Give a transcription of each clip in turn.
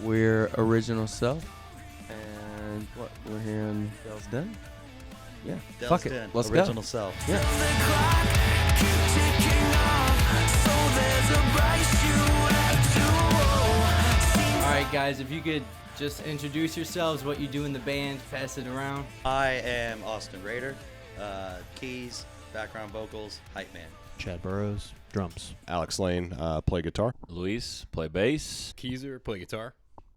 We're Original Self, and what? We're here in Dell's Den. Yeah, Dell's fuck Den, it. Let's Original go. Self. Yeah. All right, guys, if you could just introduce yourselves, what you do in the band, pass it around. I am Austin Rader, keys, background vocals, hype man. Chad Burrows, drums. Alex Lane, play guitar. Luis, play bass. Keezer, play guitar.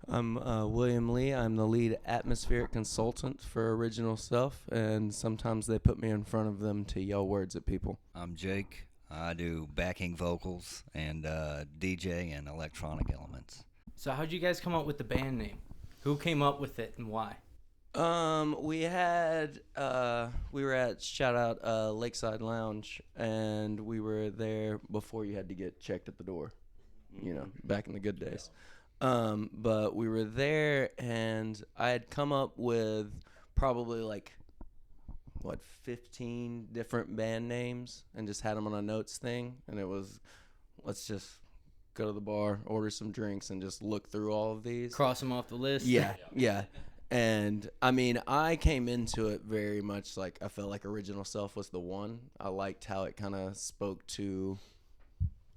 I'm William Lee. I'm the lead atmospheric consultant for Original Self, and sometimes they put me in front of them to yell words at people. I'm Jake. I do backing vocals and DJ and electronic elements. So how'd you guys come up with the band name? Who came up with it and why? We were at shout out Lakeside Lounge, and we were there before you had to get checked at the door, you know, back in the good days. But we were there, and I had come up with probably like 15 different band names, and just had them on a notes thing, and it was, let's just go to the bar, order some drinks, and just look through all of these. Cross them off the list. Yeah. And I mean, I came into it very much like I felt like Original Self was the one. I liked how it kind of spoke to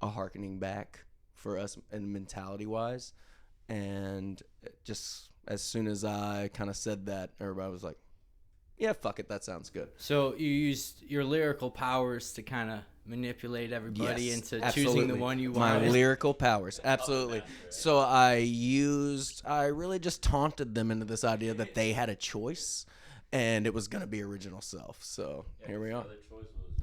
a hearkening back for us and mentality wise. And just as soon as I kind of said that, everybody was like, yeah, fuck it, that sounds good. So you used your lyrical powers to kind of manipulate everybody Yes, into absolutely. choosing the one you My wanted. lyrical powers, absolutely. So I really just taunted them into this idea that they had a choice, and it was going to be Original Self. So here we are.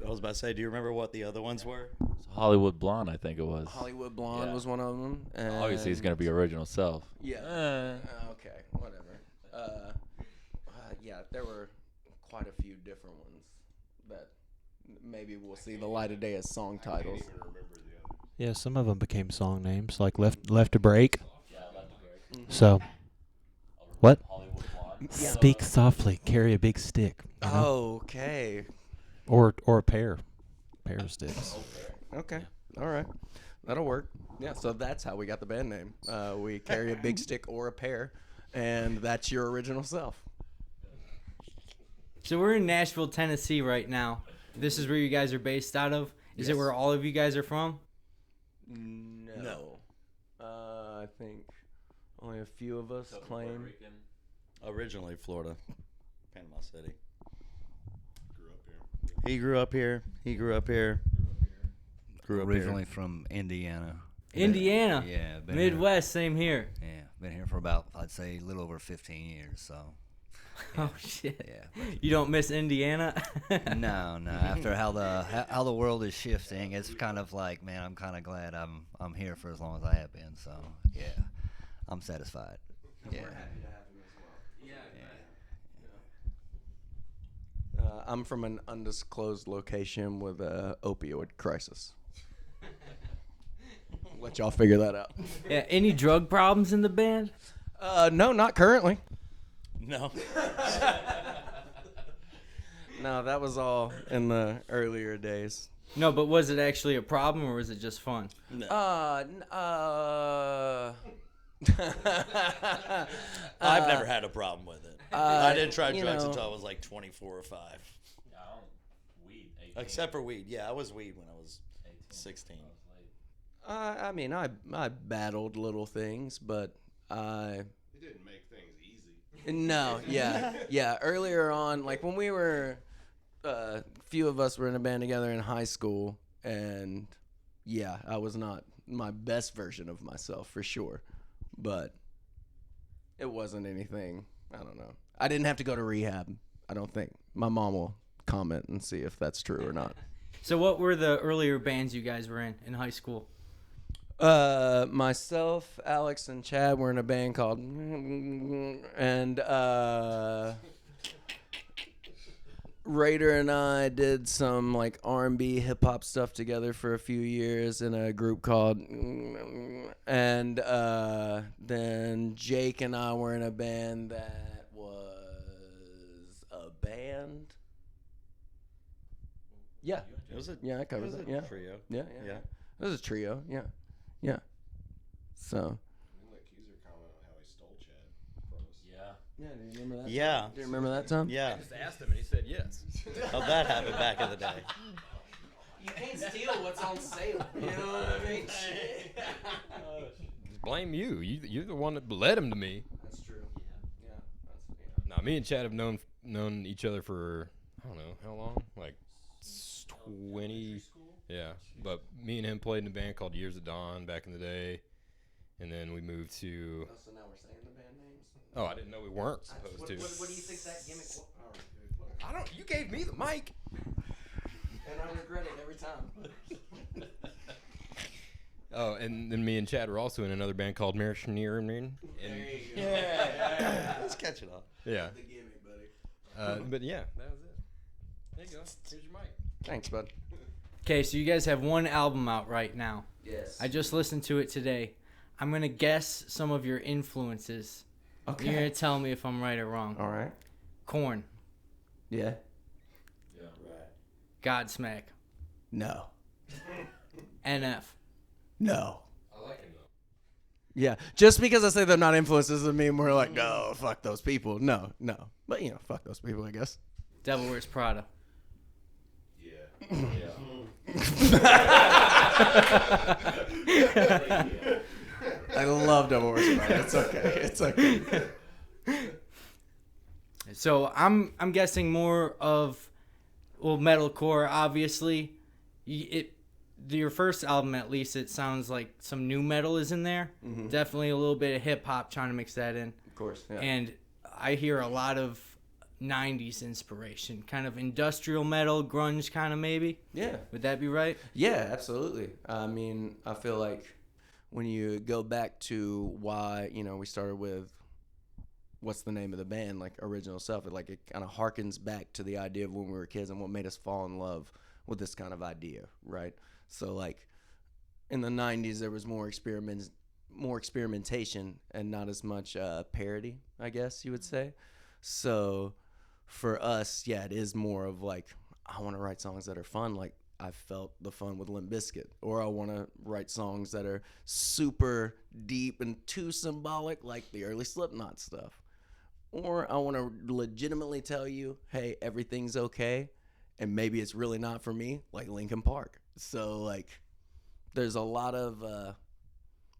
I was about to say, do you remember what the other ones were? Hollywood Blonde, I think it was. Hollywood Blonde Yeah. was one of them. And Obviously, he's going to be Original Self. Yeah. Okay, whatever. Yeah, there were quite a few different ones that maybe we'll see the light of day as song titles. Yeah, some of them became song names, like Left to Break. So, what? Speak softly, carry a big stick. You know? Oh, okay. Or a pair of sticks. Okay. All right. That'll work. Yeah, so that's how we got the band name. We carry a big stick or a pair, and that's your Original Self. So we're in Nashville, Tennessee right now. This is where you guys are based out of? Is it Yes. where all of you guys are from? No. I think only a few of us claim. Originally Florida, Panama City. He grew up here. He grew up here. Grew up Originally from Indiana. Indiana. Yeah. Been Midwest, same here. Here, yeah. Been here for about, I'd say, a little over 15 years, so. Oh, shit. Yeah. You don't miss Indiana? No. After how the world is shifting, it's kind of like, man, I'm kind of glad I'm here for as long as I have been. So yeah, I'm satisfied. Yeah. I'm from an undisclosed location with a opioid crisis. Let y'all figure that out. Yeah. Any drug problems in the band? No, not currently. No. No, that was all in the earlier days. No, but was it actually a problem or was it just fun? No. I've never had a problem with it. I didn't try drugs until I was like 24 or 5. Except for weed. Yeah, I was weed when I was 16. I mean, I battled little things, but It didn't make things easy. no, yeah. Earlier on, like when we were, a few of us were in a band together in high school, and yeah, I was not my best version of myself for sure, but it wasn't anything. I don't know. I didn't have to go to rehab. I don't think. My mom will comment and see if that's true or not. So what were the earlier bands you guys were in high school? Myself, Alex, and Chad were in a band called, and Raider and I did some like R&B hip hop stuff together for a few years in a group called, and then Jake and I were in a band that was a band. Yeah, It was a I covered that. Yeah, trio. yeah. Yeah. It was a trio. Yeah. So. Let Keezer comment on how he stole Chad from us. Yeah, do you remember that? Yeah. Tom? Do you remember that, Tom? Yeah. Just asked him and he said yes. How'd that happen back in the day? You can't steal what's on sale. You know what I mean? Just blame you. You're the one that led him to me. That's true. Yeah. Now, me and Chad have known each other for, I don't know, how long? Like 20. Yeah. But me and him played in a band called Years of Dawn back in the day. And then we moved to. So now we're saying the band names. Oh, I didn't know we weren't supposed to. What do you think that gimmick was? I don't. You gave me the mic. And I regret it every time. Oh, and then me and Chad were also in another band called Marishaneer. Yeah. Let's catch it up. Yeah. The gimmick, buddy. But yeah, that was it. There you go. Here's your mic. Thanks, bud. Okay, so you guys have one album out right now. Yes. I just listened to it today. I'm going to guess some of your influences. Okay. You're going to tell me if I'm right or wrong. All right. Korn, Yeah. Godsmack, No. NF. No. I like him though. Yeah. Just because I say they're not influences doesn't mean we're like, no, fuck those people. No. But, fuck those people, I guess. Devil Wears Prada. I love Double Wears Prada. It's okay. It's okay. So I'm guessing more of, well, metalcore, obviously. Your first album, at least, it sounds like some new metal is in there. Mm-hmm. Definitely a little bit of hip hop, trying to mix that in. Of course. Yeah. And I hear a lot of 90s inspiration, kind of industrial metal, grunge kind of maybe. Yeah. Would that be right? Yeah, absolutely. I mean, I feel like when you go back to why, we started with what's the name of the band, like Original Self, it kind of harkens back to the idea of when we were kids and what made us fall in love with this kind of idea, right? So like in the 90s there was more experimentation and not as much parody, I guess you would say. So for us, yeah, it is more of like, I want to write songs that are fun, like I felt the fun with Limp Bizkit, or I want to write songs that are super deep and too symbolic, like the early Slipknot stuff, or I want to legitimately tell you, hey, everything's okay, and maybe it's really not for me, like Linkin Park. So like, there's a lot of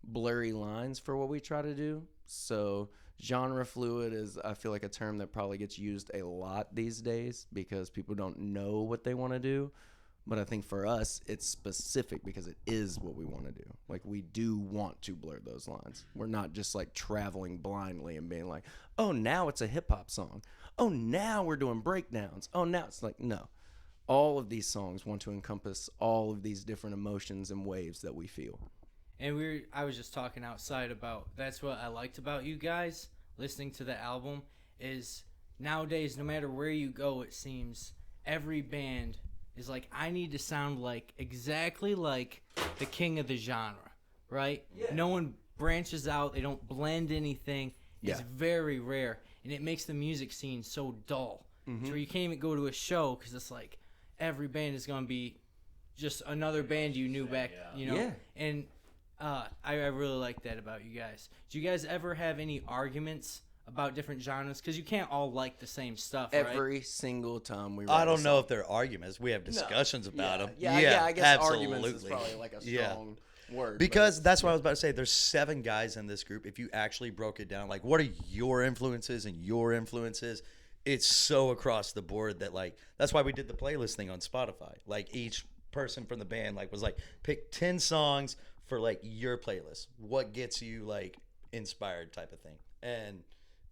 blurry lines for what we try to do. So genre fluid is, I feel like, a term that probably gets used a lot these days because people don't know what they want to do. But I think for us, it's specific because it is what we want to do. Like, we do want to blur those lines. We're not just like traveling blindly and being like, oh, now it's a hip hop song. Oh, now we're doing breakdowns. Oh, now it's like, no. All of these songs want to encompass all of these different emotions and waves that we feel. And I was just talking outside about, that's what I liked about you guys listening to the album, is nowadays, no matter where you go, it seems every band is like, I need to sound like exactly like the king of the genre, right? Yeah. No one branches out. They don't blend anything. It's very rare. And it makes the music scene so dull. Mm-hmm. So you can't even go to a show because it's like every band is going to be just another band you knew back, Yeah. And I really like that about you guys. Do you guys ever have any arguments about different genres? Because you can't all like the same stuff, right? Every single time we write I don't a know song. if they're arguments. We have discussions about them. Yeah, I guess absolutely. arguments is probably like a strong word. Because that's what I was about to say. There's 7 guys in this group. If you actually broke it down, like, what are your influences and your influences? It's so across the board that, like, that's why we did the playlist thing on Spotify. Like, each person from the band, like, was like, pick 10 songs for, like, your playlist. What gets you, like, inspired type of thing. And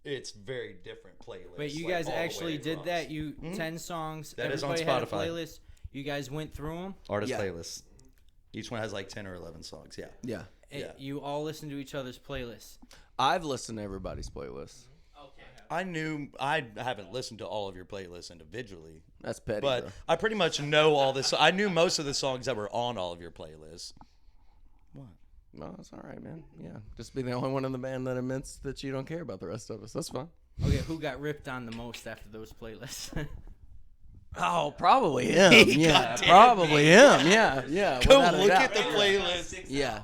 it's very different playlists. Wait, you like, guys all the way actually did across. that? 10 songs, That is on everybody had a Spotify. playlist. You guys went through them? Artist Yeah. playlists. Each one has like 10 or 11 songs. Yeah. Yeah. Yeah. You all listen to each other's playlists. I've listened to everybody's playlist. Okay. I haven't listened to all of your playlists individually, That's petty, but bro. I pretty much know all this. I knew most of the songs that were on all of your playlists. What? No, that's all right, man. Yeah, just be the only one in the band that admits that you don't care about the rest of us. That's fine. Okay, who got ripped on the most after those playlists? Oh, probably him. Yeah, probably him. Yeah, yeah. Go without a look doubt. at the playlist. Yeah.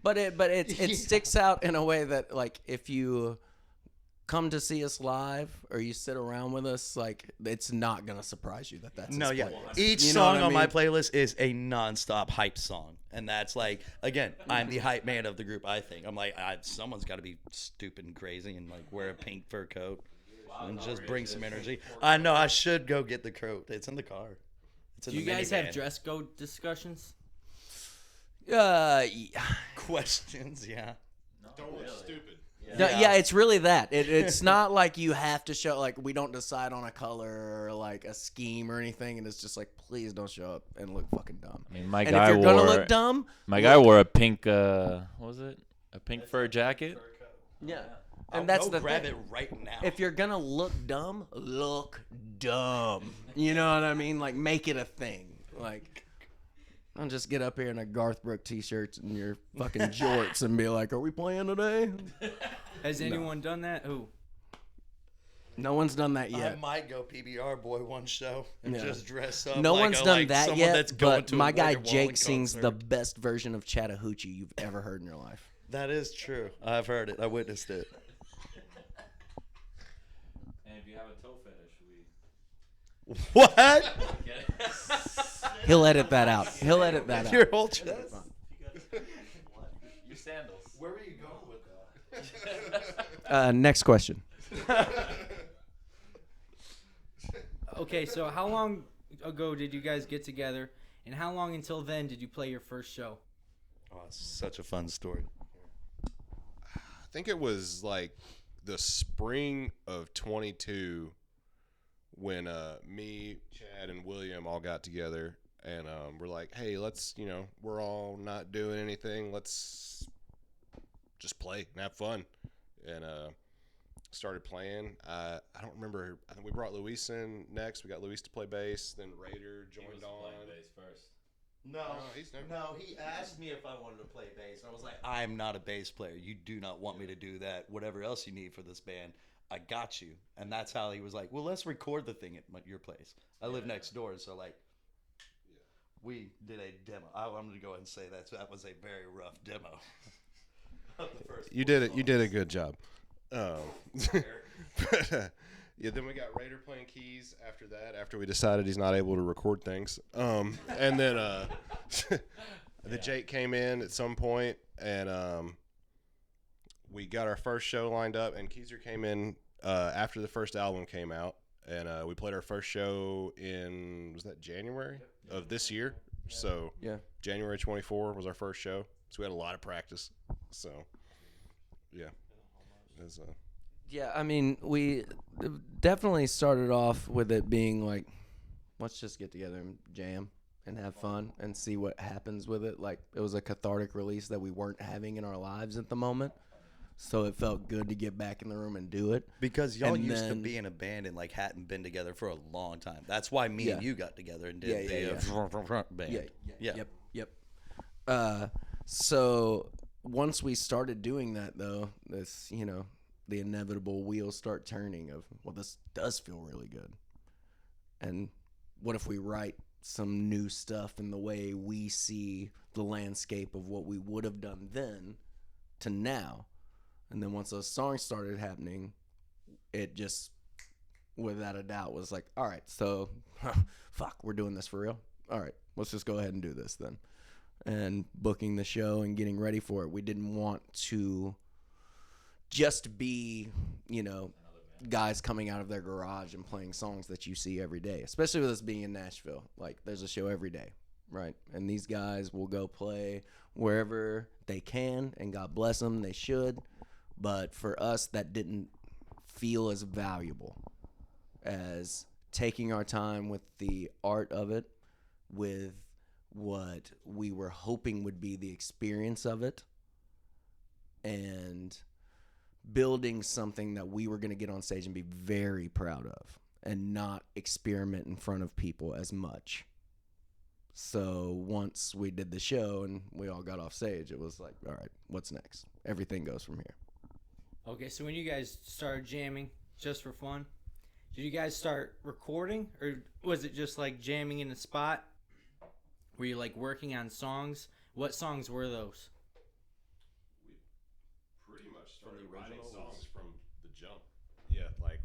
But it sticks out in a way that, like, if you come to see us live or you sit around with us, like, it's not gonna surprise you that that's No, his yeah. playlist. Each You know song what I on my mean? playlist is a nonstop hype song, and that's like, again, I'm the hype man of the group. I think I'm like, someone's got to be stupid and crazy and like wear a pink fur coat and just bring some energy. I know I should go get the coat. It's in the car. It's in Do you the guys minivan. have dress code discussions? Yeah. questions? Yeah. Don't look stupid. Yeah, it's really that. It's not like you have to show, like, we don't decide on a color or like a scheme or anything, and it's just like, please don't show up and look fucking dumb. I mean, my And guy if you're wore gonna look dumb, my guy wore a pink what was it? A pink fur jacket. yeah. I'll And that's go the grab thing. it right now. If you're gonna look dumb, look dumb. You know what I mean? Like, make it a thing. Like, don't just get up here in a Garth Brooks t-shirts and your fucking jorts and be like, "Are we playing today?" Has anyone done that? Who? No one's done that I yet. might go PBR boy one show and Yeah. just dress up. No like one's a, done like that someone yet. that's going But to a my guy Morgan Wallen Jake sings the concert. best version of Chattahoochee you've ever heard in your life. That is true. I've heard it. I witnessed it. And if you have a toe fetish, What? He'll edit that out. He'll edit that out. Your whole chest? your sandals. Where were you going with that? Next question. Okay, so how long ago did you guys get together, and how long until then did you play your first show? Oh, it's such a fun story. I think it was like the spring of 22 when me, Chad, and William all got together, and we're like, hey, let's, we're all not doing anything. Let's just play and have fun. And started playing. I don't remember. I think we brought Luis in next. We got Luis to play bass. Then Raider joined on. first. No, he's never- no. He asked me if I wanted to play bass, and I was like, "I'm not a bass player. You do not want me to do that. Whatever else you need for this band, I got you." And that's how he was like, "Well, let's record the thing at your place. I live next door, so like, we did a demo. I'm gonna go ahead and say that was a very rough demo." of the first You four did it. You songs. did a good job. But, yeah, then we got Raider playing keys after that. After we decided he's not able to record things, and then the Jake came in at some point, and we got our first show lined up. And Keezer came in after the first album came out, and we played our first show in January of this year. So Yeah. January 24 was our first show. So we had a lot of practice. So yeah. It was, Yeah, I mean, we definitely started off with it being like, let's just get together and jam and have fun and see what happens with it. Like, it was a cathartic release that we weren't having in our lives at the moment. So it felt good to get back in the room and do it. Because y'all And used to then- be in a band and like hadn't been together for a long time. That's why me and Yeah. you got together and did Yeah, the band. Yeah. Yep. So once we started doing that, though, this, the inevitable wheels start turning of, well, this does feel really good. And what if we write some new stuff in the way we see the landscape of what we would have done then to now? And then once those songs started happening, it just, without a doubt, was like, all right, so, fuck, we're doing this for real? All right, let's just go ahead and do this then. And booking the show and getting ready for it. We didn't want to just be, guys coming out of their garage and playing songs that you see every day, especially with us being in Nashville. Like, there's a show every day, right? And these guys will go play wherever they can, and God bless them, they should. But for us, that didn't feel as valuable as taking our time with the art of it, with what we were hoping would be the experience of it, and building something that we were going to get on stage and be very proud of and not experiment in front of people as much. So once we did the show and we all got off stage, it was like, all right, what's next? Everything goes from here. Okay, so when you guys started jamming just for fun, did you guys start recording, or was it just like jamming in a spot? Were you like working on songs? What songs were those? Pretty much started writing songs from the jump. Yeah, like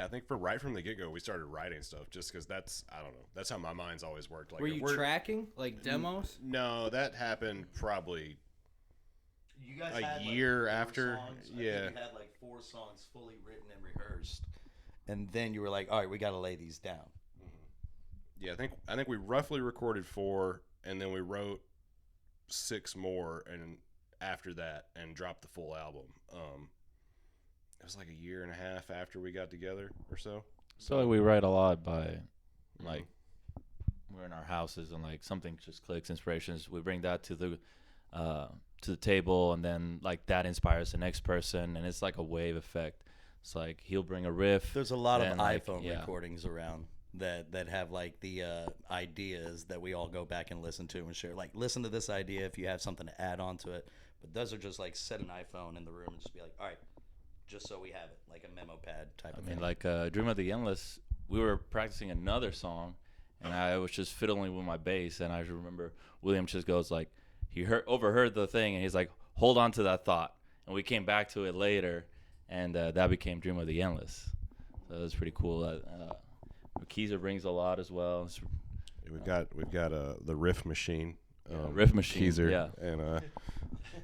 I think right from the get-go, we started writing stuff just because that's how my mind's always worked. Like, Were you tracking, like demos? No, that happened probably You guys a had, year like, 4 after. songs. I think Yeah. you had like 4 songs fully written and rehearsed, and then you were like, all right, we got to lay these down. Yeah, I think we roughly recorded 4, and then we wrote 6 more, and after that, and dropped the full album. It was like a year and a half after we got together or so. So we write a lot by, like, we're in our houses and like something just clicks, inspirations. We bring that to the table, and then like that inspires the next person, and it's like a wave effect. It's like he'll bring a riff. There's a lot of then, like, iPhone yeah. recordings around that have like the ideas that we all go back and listen to and share. Like, listen to this idea if you have something to add on to it. But those are just like set an iPhone in the room and just be like, all right, just so we have it, like a memo pad type of I mean, thing. like Dream of the Endless, we were practicing another song, and I was just fiddling with my bass, and I remember William just goes like, he overheard the thing, and he's like, hold on to that thought. And we came back to it later, and that became Dream of the Endless. So it was pretty cool. Keezer brings a lot as well. We've got the riff machine. Riff machine, Keezer, yeah. And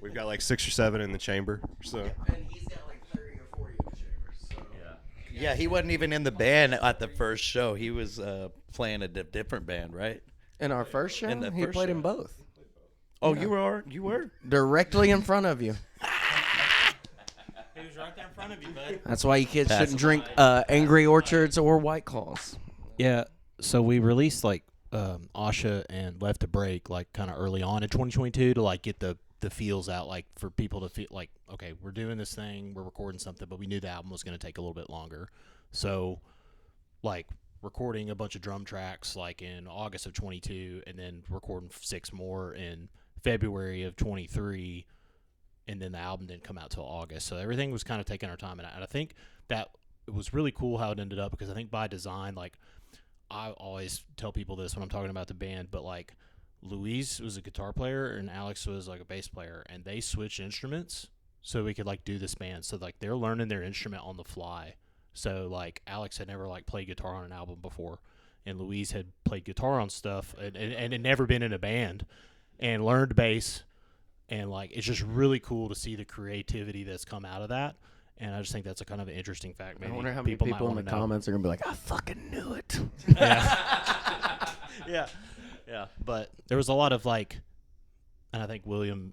we've got like 6 or 7 in the chamber. So And he's got like 30 or 40 in the chamber. So. Yeah, he wasn't even in the band at the first show. He was playing a different band, right? In our first show, In the he first played show. in both. Oh, you were? Directly in front of you. He was right there in front of you, bud. That's why you kids shouldn't drink Angry Orchards or White Claws. Yeah, so we released like Asha and Left to Break like kind of early on in 2022 to like get the feels out, like for people to feel like, okay, we're doing this thing, we're recording something, but we knew the album was going to take a little bit longer. So like recording a bunch of drum tracks like in August of 22, and then recording 6 more in February of 23, and then the album didn't come out till August. So everything was kind of taking our time, and I think that it was really cool how it ended up, because I think by design, like I always tell people this when I'm talking about the band, but like Luis was a guitar player and Alex was like a bass player, and they switched instruments so we could like do this band. So like they're learning their instrument on the fly. So like Alex had never like played guitar on an album before, and Luis had played guitar on stuff and had never been in a band and learned bass. And like it's just really cool to see the creativity that's come out of that. And I just think that's a kind of an interesting fact. Maybe I wonder how many might people in wanna the know. comments are going to be like, I fucking knew it. Yeah. But there was a lot of like, and I think William,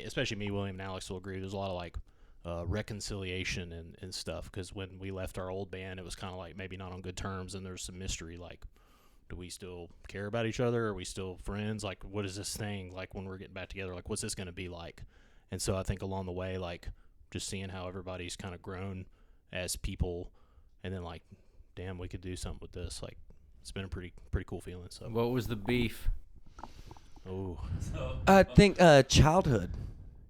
especially me, William, and Alex will agree, there's a lot of like reconciliation and stuff, because when we left our old band, it was kind of like maybe not on good terms, and there's some mystery, like, do we still care about each other? Are we still friends? Like, what is this thing, like, when we're getting back together, like, what's this going to be like? And so I think along the way, like, just seeing how everybody's kind of grown as people, and then like, damn, we could do something with this, like, it's been a pretty cool feeling. So What was the beef? oh I think childhood,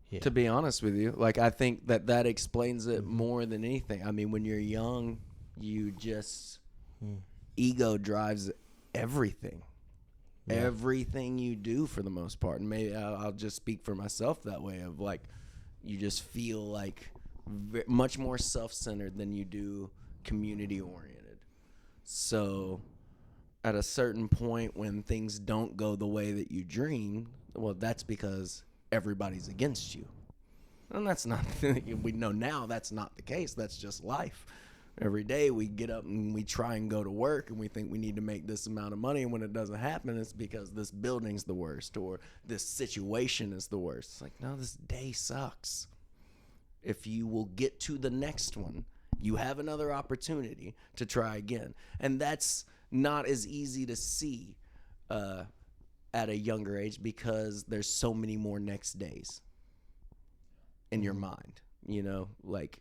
yeah. to be honest with you. Like, I think that explains it more than anything. I mean, when you're young, you just, ego drives everything. Yeah. Everything you do for the most part. And maybe I'll just speak for myself that way, of like, you just feel like much more self-centered than you do community-oriented. So at a certain point when things don't go the way that you dream, well, that's because everybody's against you. And that's not, we know now that's not the case. That's just life. Every day we get up and we try and go to work and we think we need to make this amount of money, and when it doesn't happen, it's because this building's the worst or this situation is the worst. It's like, no, this day sucks. If you will get to the next one, you have another opportunity to try again. And that's not as easy to see at a younger age because there's so many more next days in your mind, you know, like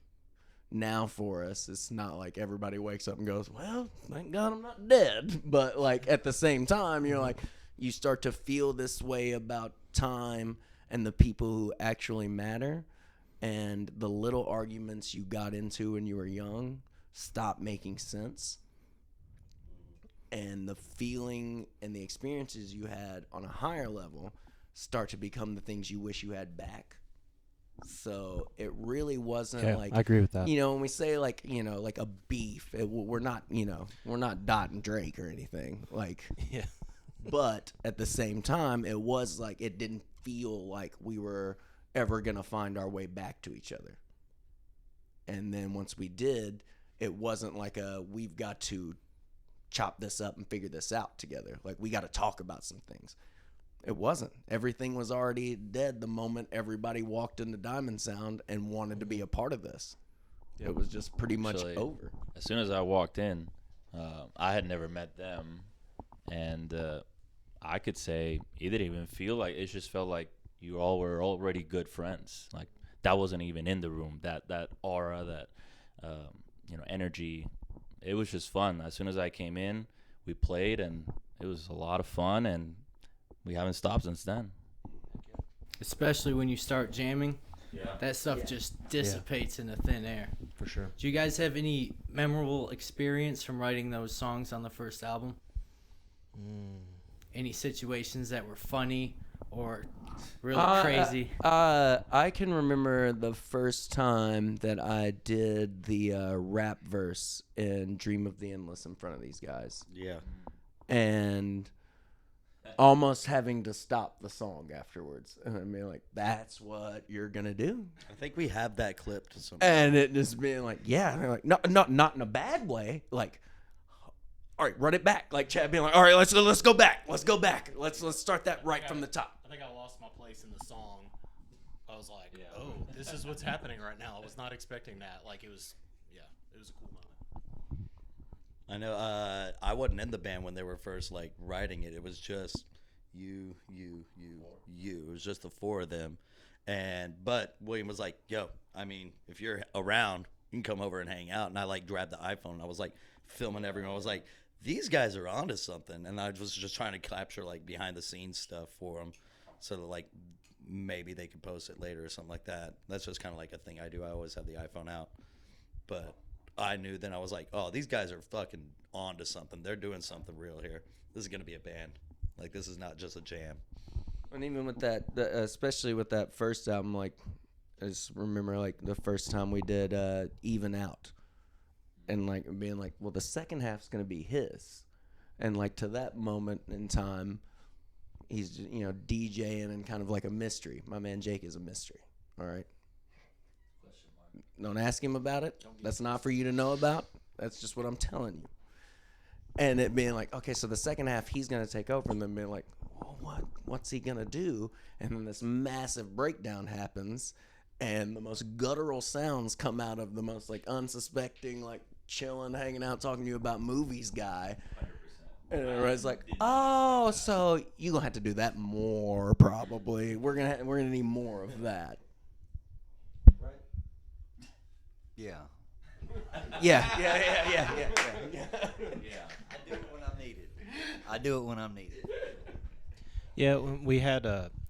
now for us, it's not like everybody wakes up and goes, well, thank God I'm not dead. But like at the same time, you're like, you start to feel this way about time and the people who actually matter, and the little arguments you got into when you were young stop making sense. And the feeling and the experiences you had on a higher level start to become the things you wish you had back. So it really wasn't like, I agree with that. you know, when we say like, you know, like a beef, we're not, you know, we're not Dot and Drake or anything like, Yeah. but at the same time, it was like, it didn't feel like we were ever going to find our way back to each other. And then once we did, it wasn't like we've got to chop this up and figure this out together. Like we got to talk about some things. It wasn't. Everything was already dead the moment everybody walked into Diamond Sound and wanted to be a part of this. It was just pretty much Actually, over. As soon as I walked in, I had never met them, and I could say it didn't even feel like, it just felt like you all were already good friends. Like that wasn't even in the room. That aura, that you know, energy. It was just fun. As soon as I came in, we played, and it was a lot of fun, and we haven't stopped since then. Especially when you start jamming, Yeah. that stuff just dissipates into thin air. For sure. Do you guys have any memorable experience from writing those songs on the first album? Any situations that were funny or really crazy? I can remember the first time that I did the rap verse in Dream of the Endless in front of these guys. Yeah. And almost having to stop the song afterwards. And I mean, like, that's what you're going to do. I think we have that clip to some. And it just being like, yeah. And they're like, not in a bad way. Like, all right, run it back. Like Chad being like, all right, let's go back. Let's go back. Let's start that right from the top. I think I lost my place in the song. I was like, oh, this is what's happening right now. I was not expecting that. Like, it was a cool moment. I know. I wasn't in the band when they were first like writing it. It was just you. It was just the four of them, but William was like, "Yo, I mean, if you're around, you can come over and hang out." And I like grabbed the iPhone. And I was like filming everyone. I was like, "These guys are onto something," and I was just trying to capture like behind the scenes stuff for them, so that like maybe they could post it later or something like that. That's just kind of like a thing I do. I always have the iPhone out, but I knew then I was like, oh, these guys are fucking on to something. They're doing something real here. This is going to be a band. Like, this is not just a jam. And even with that, especially with that first album, like, I just remember, like, the first time we did Even Out. And, like, being like, well, the second half's going to be his. And, like, to that moment in time, he's, you know, DJing and kind of like a mystery. My man Jake is a mystery. All right? Don't ask him about it. That's not for you to know about. That's just what I'm telling you. And it being like, okay, so the second half he's gonna take over, and then being like, well, what's he gonna do? And then this massive breakdown happens, and the most guttural sounds come out of the most like unsuspecting, like chilling, hanging out, talking to you about movies guy. 100%. And everybody's like, oh, so you gonna have to do that more probably. We're gonna need more of that. Yeah. Yeah. I do it when I'm needed. Yeah, we had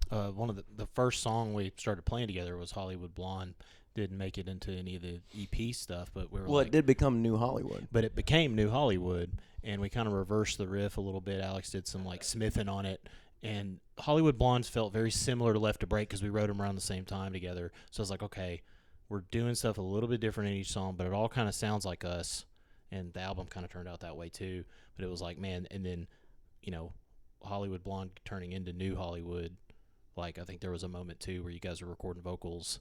one of the first song we started playing together was Hollywood Blonde. Didn't make it into any of the EP stuff, but we were Well, it did become New Hollywood. But it became New Hollywood, and we kind of reversed the riff a little bit. Alex did some like smithing on it, and Hollywood Blondes felt very similar to Left to Break because we wrote them around the same time together. So I was like, okay, we're doing stuff a little bit different in each song, but it all kind of sounds like us. And the album kind of turned out that way too. But it was like, man, and then, you know, Hollywood Blonde turning into New Hollywood. Like, I think there was a moment too where you guys were recording vocals,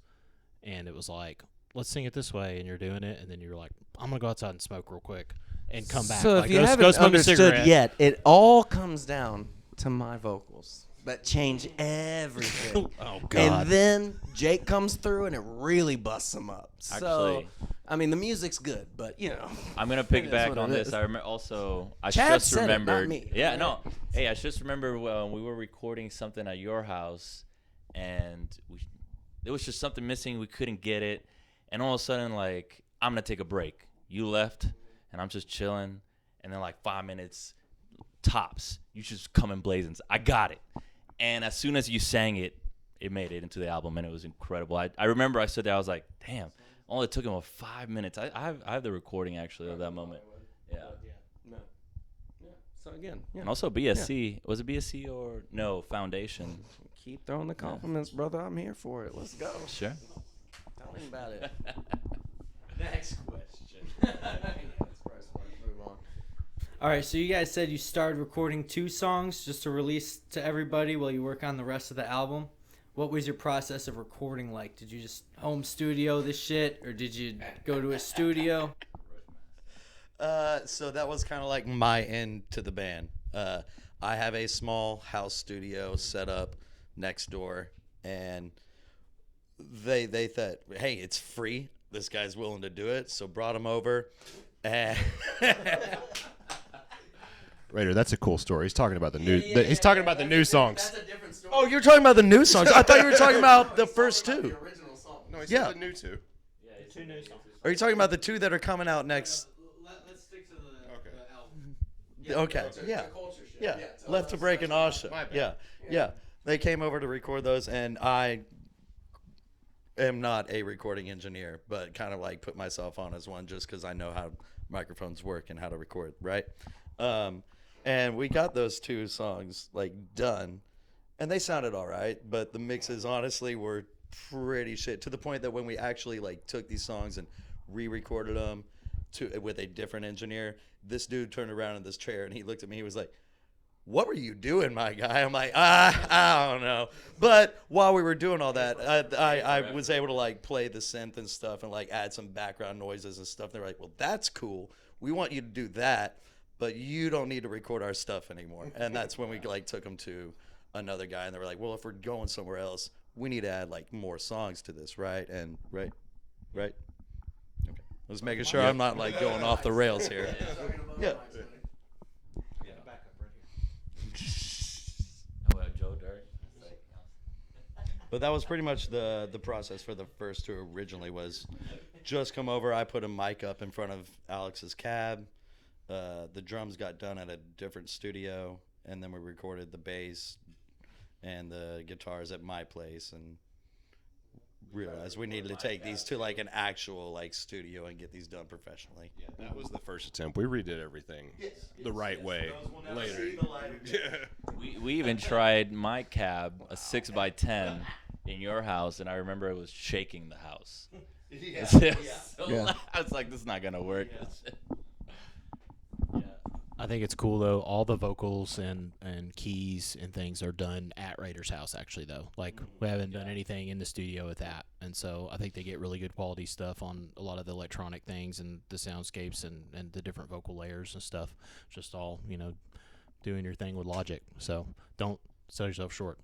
and it was like, let's sing it this way, and you're doing it, and then you're like, I'm gonna go outside and smoke real quick and come back. So like, if you go haven't smoke a understood cigarette. yet, it all comes down to my vocals that change everything. Oh God! And then Jake comes through and it really busts him up. So Actually, I mean, the music's good, but you know. I'm gonna It is piggyback what on it this. is. I remember also. I Chad just said it, not remembered. me. Yeah, no. Hey, I just remember when we were recording something at your house, and there was just something missing. We couldn't get it, and all of a sudden, like, I'm gonna take a break. You left, and I'm just chilling, and then like 5 minutes tops, you just come in blazing. I got it, and as soon as you sang it, it made it into the album, and it was incredible. I remember I stood there, I was like, damn. All it took him was 5 minutes. I have the recording actually of that moment. Yeah. So again, yeah. And also BSC. Was it BSC or no Foundation? Keep throwing the compliments, brother. I'm here for it. Let's go. Sure. Tell me about it. Next question. All right, so you guys said you started recording 2 songs just to release to everybody while you work on the rest of the album. What was your process of recording like? Did you just home studio this shit, or did you go to a studio? So that was kind of like my end to the band. I have a small house studio set up next door, and they thought, hey, it's free. This guy's willing to do it, so brought him over, and Raider, that's a cool story. He's talking about the new. He's talking about the new songs. That's a different story. oh, you're talking about the new songs. I thought you were talking about the first 2. The original song. No, he Yeah. said the new two. Are you talking about the 2 that are coming out next? Let's stick to the Okay. album. Okay, yeah. Culture shit. Yeah, so Left to Break and Asha. My bad. Yeah. They came over to record those, and I am not a recording engineer, but kind of like put myself on as one just because I know how microphones work and how to record, right? And we got those 2 songs like done, and they sounded all right, but the mixes honestly were pretty shit, to the point that when we actually like took these songs and re-recorded them with a different engineer, this dude turned around in this chair and he looked at me. He was like, "What were you doing, my guy?" I'm like, I don't know. But while we were doing all that, I was able to like play the synth and stuff and like add some background noises and stuff. They're like, "Well, that's cool. We want you to do that, but you don't need to record our stuff anymore." And that's when we like took them to another guy, and they were like, "Well, if we're going somewhere else, we need to add like more songs to this, right?" And right. Okay. I was making sure I'm not like going off the rails here. Yeah. Joe Dirt. But that was pretty much the process for the first 2 originally was just come over. I put a mic up in front of Alex's cab. The drums got done at a different studio, and then we recorded the bass and the guitars at my place, and realized we needed to take these to like an actual like studio and get these done professionally. Yeah, that was the first attempt. We redid everything the right way later. We even tried my cab, a 6x10, in your house, and I remember it was shaking the house. Yeah. I was like, this is not gonna work. I think it's cool though. All the vocals and keys and things are done at Raider's house actually though. Like we haven't done anything in the studio with that, and so I think they get really good quality stuff on a lot of the electronic things and the soundscapes and the different vocal layers and stuff. Just all doing your thing with Logic. So don't sell yourself short.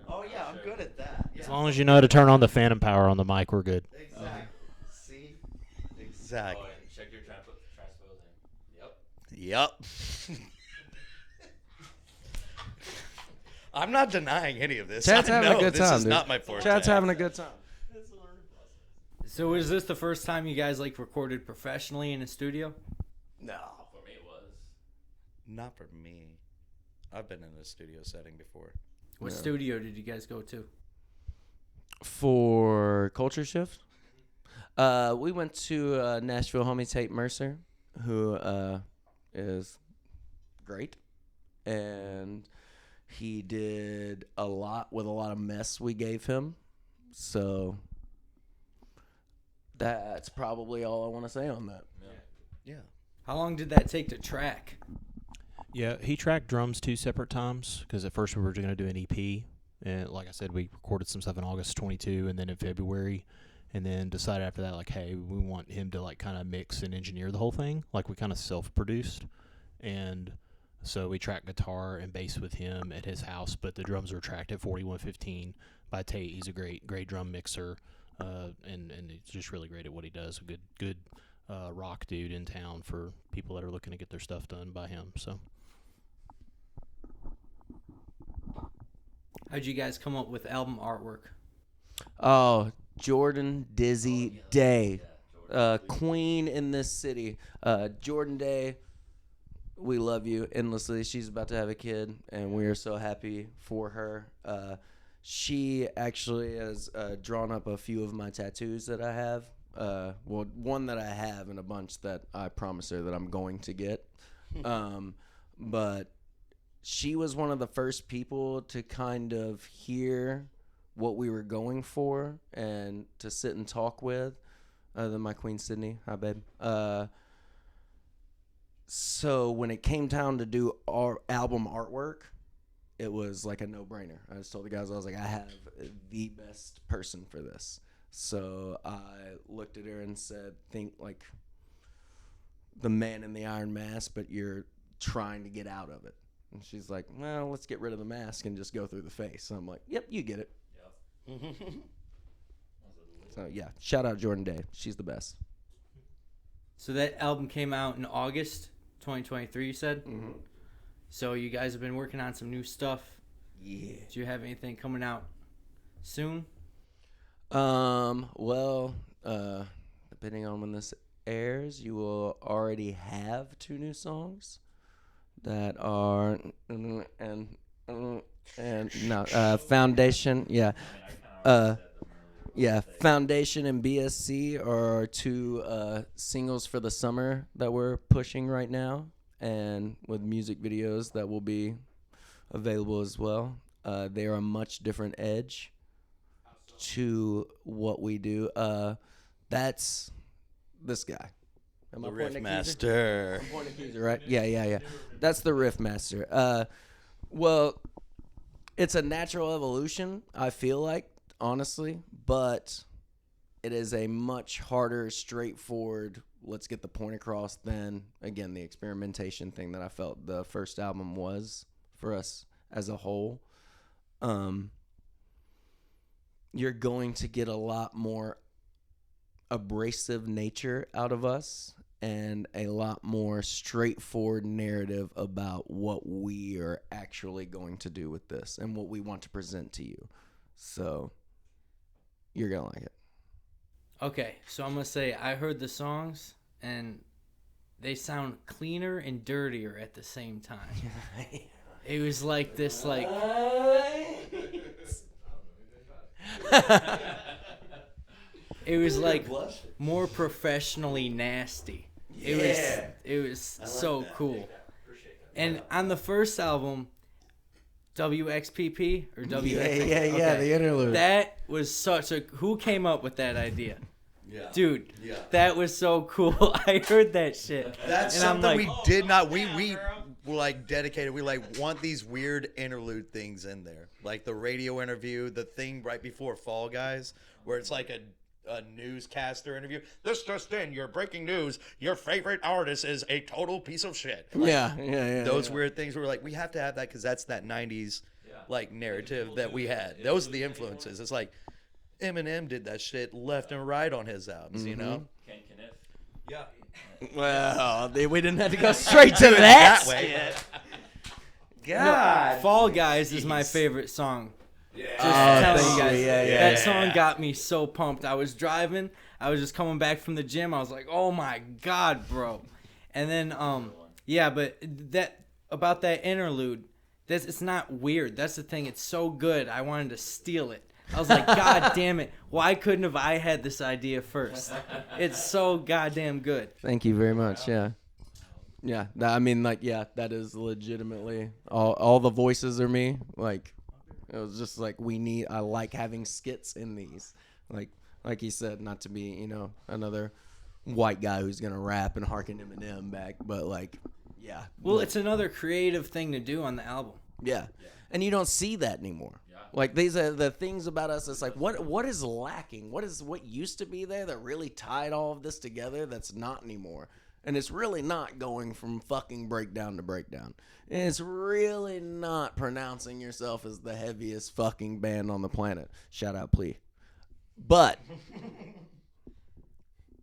Oh yeah, I'm good at that. As long as you know how to turn on the phantom power on the mic, we're good. Exactly. See? Exactly. Oh, and check your transposing. Yep. I'm not denying any of this. Chad's I having know a good this time, is dude. not my forte. Chad's having a good time. So is this the first time you guys like recorded professionally in a studio? No, For me, it was. not for me. I've been in a studio setting before. What Yeah. studio did you guys go to? For Culture Shift, we went to Nashville homie Tate Mercer, who is great, and he did a lot with a lot of mess we gave him. So that's probably all I want to say on that. Yeah. How long did that take to track? Yeah, he tracked drums 2 separate times because at first we were going to do an EP, and like I said, we recorded some stuff in August 22, and then in February, and then decided after that, like, hey, we want him to like kind of mix and engineer the whole thing, like we kind of self-produced, and so we tracked guitar and bass with him at his house, but the drums were tracked at 4115 by Tate. He's a great drum mixer. and he's just really great at what he does. A good rock dude in town for people that are looking to get their stuff done by him. So. How'd you guys come up with album artwork? Oh, Jordan Dizzy Day, queen in this city. Jordan Day, we love you endlessly. She's about to have a kid, and we are so happy for her. She actually has drawn up a few of my tattoos that I have. Well, one that I have and a bunch that I promise her that I'm going to get. But she was one of the first people to kind of hear what we were going for and to sit and talk with, other than my queen, Sydney. Hi, babe. So when it came time to do our album artwork, it was like a no-brainer. I just told the guys, I was like, I have the best person for this. So I looked at her and said, think like the man in the iron mask, but you're trying to get out of it. And she's like, well, let's get rid of the mask and just go through the face. So I'm like, yep, you get it. Yep. So, yeah, shout out Jordan Day. She's the best. So that album came out in August 2023, you said? Mm-hmm. So you guys have been working on some new stuff. Yeah. Do you have anything coming out soon? Well, depending on when this airs, you will already have 2 new songs that are Foundation, yeah. Foundation and BSC are 2 singles for the summer that we're pushing right now, and with music videos that will be available as well. They are a much different edge to what we do. That's this guy. Am I The pointing Riff at Keezer? Master. I'm pointing at Keezer, right? Yeah. That's the Riff Master. Well, it's a natural evolution, I feel like, honestly, but it is a much harder, straightforward, let's get the point across than, again, the experimentation thing that I felt the first album was for us as a whole. You're going to get a lot more abrasive nature out of us and a lot more straightforward narrative about what we are actually going to do with this and what we want to present to you. So you're going to like it. Okay, so I'm going to say I heard the songs, and they sound cleaner and dirtier at the same time. It was like this, like... It was like more professionally nasty. It was so cool. And on the first album, WXPP or WXPP, Yeah, the interlude. that was such a... Who came up with that idea? Yeah. Dude, Yeah. that was so cool. I heard that shit. That's and I'm something like, we did not. We were like dedicated. We like want these weird interlude things in there, like the radio interview, the thing right before Fall Guys, where it's like a newscaster interview. This just in, your breaking news: your favorite artist is a total piece of shit. Like, Yeah. those weird things. We were like, we have to have that because that's that '90s like narrative that we had. Those are the influences. It's like Eminem did that shit left and right on his albums, you know. Ken Kniff. Yeah. Well, we didn't have to go straight to that. way. no, Fall Guys is my favorite song. Just Oh, telling thank you guys, you. Yeah. that song got me so pumped. I was driving, I was just coming back from the gym. I was like, "Oh my god, bro!" And then, but that about that interlude, it's not weird. That's the thing. It's so good. I wanted to steal it. I was like, God damn it! Why couldn't have I had this idea first? It's so goddamn good. Thank you very much. Yeah. That is legitimately all the voices are me. Like, it was just like I like having skits in these. Like he said, not to be, another white guy who's gonna rap and harken Eminem back, but yeah. Well, it's another creative thing to do on the album. Yeah. And you don't see that anymore. Like, these are the things about us. It's like, what is lacking? What used to be there that really tied all of this together that's not anymore? And it's really not going from fucking breakdown to breakdown. And it's really not pronouncing yourself as the heaviest fucking band on the planet. Shout out, Plea. But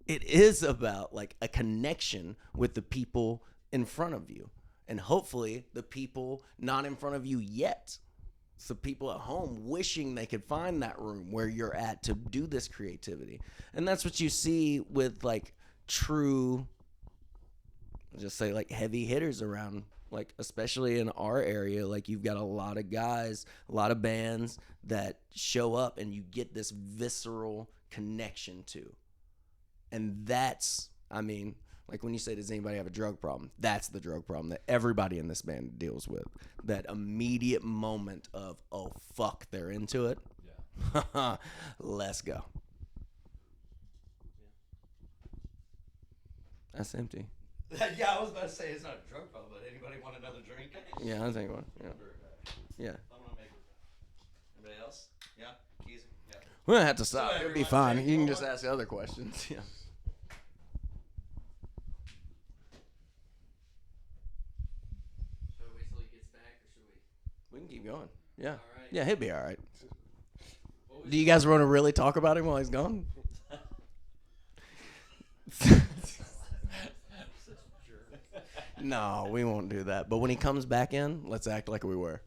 it is about like a connection with the people in front of you, and hopefully the people not in front of you yet. So people at home wishing they could find that room where you're at to do this creativity. And that's what you see with like true, just say like heavy hitters around, like especially in our area. Like you've got a lot of guys, a lot of bands that show up and you get this visceral connection to. And that's, I mean, like when you say, does anybody have a drug problem? That's the drug problem that everybody in this band deals with. That immediate moment of, oh, fuck, they're into it. Yeah. Let's go. That's empty. Yeah, I was about to say it's not a drug problem, but anybody want another drink? Yeah, I think one. Yeah. Yeah. I'm gonna make it. Anybody else? Yeah? Keys? Yeah. We don't have to stop. So It'll be everyone fine. take You can one. just ask other questions. Yeah. Should we wait till he gets back, or should we? We can keep going. Yeah. All right. Yeah, he'll be all right. Do you guys want to really talk about him while he's gone? No, we won't do that. But when he comes back in, let's act like we were.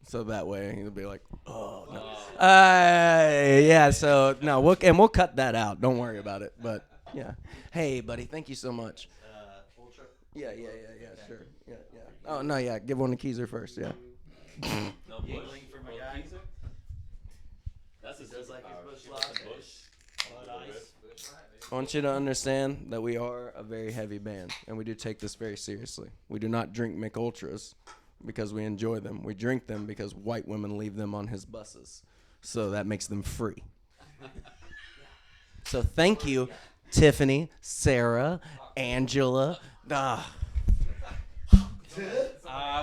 So that way he'll be like, oh, no. Yeah, so, no, we'll cut that out. Don't worry about it. But, yeah. Hey, buddy, thank you so much. Ultra? Yeah, sure. Yeah. Oh, no, yeah, give one to Keezer first, yeah. No bush. from a guy. That's a Does like superpower. his She bush wants latte. a bush. I want you to understand that we are a very heavy band, and we do take this very seriously. We do not drink Mick Ultras because we enjoy them. We drink them because white women leave them on his buses, so that makes them free. So thank you, Tiffany, Sarah, Angela. I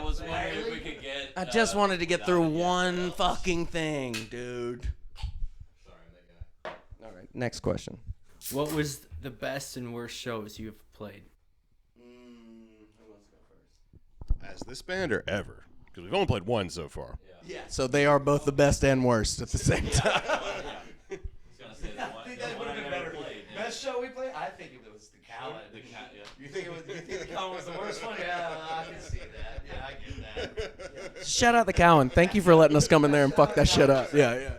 was wondering if we could get. I just wanted to get through one fucking thing, dude. Sorry, that guy. All right, next question. What was the best and worst shows you've played? As this band or ever? Because we've only played one so far. Yeah. So they are both the best and worst at the same time. I was gonna say the one, the one I never played. Yeah. Best show we played? I think it was the Cowan. The cat, yeah. You think the Cowan was the worst one? Yeah, I can see that. Yeah, I get that. Shout out the Cowan. Thank you for letting us come in there and fuck that shit up. Yeah.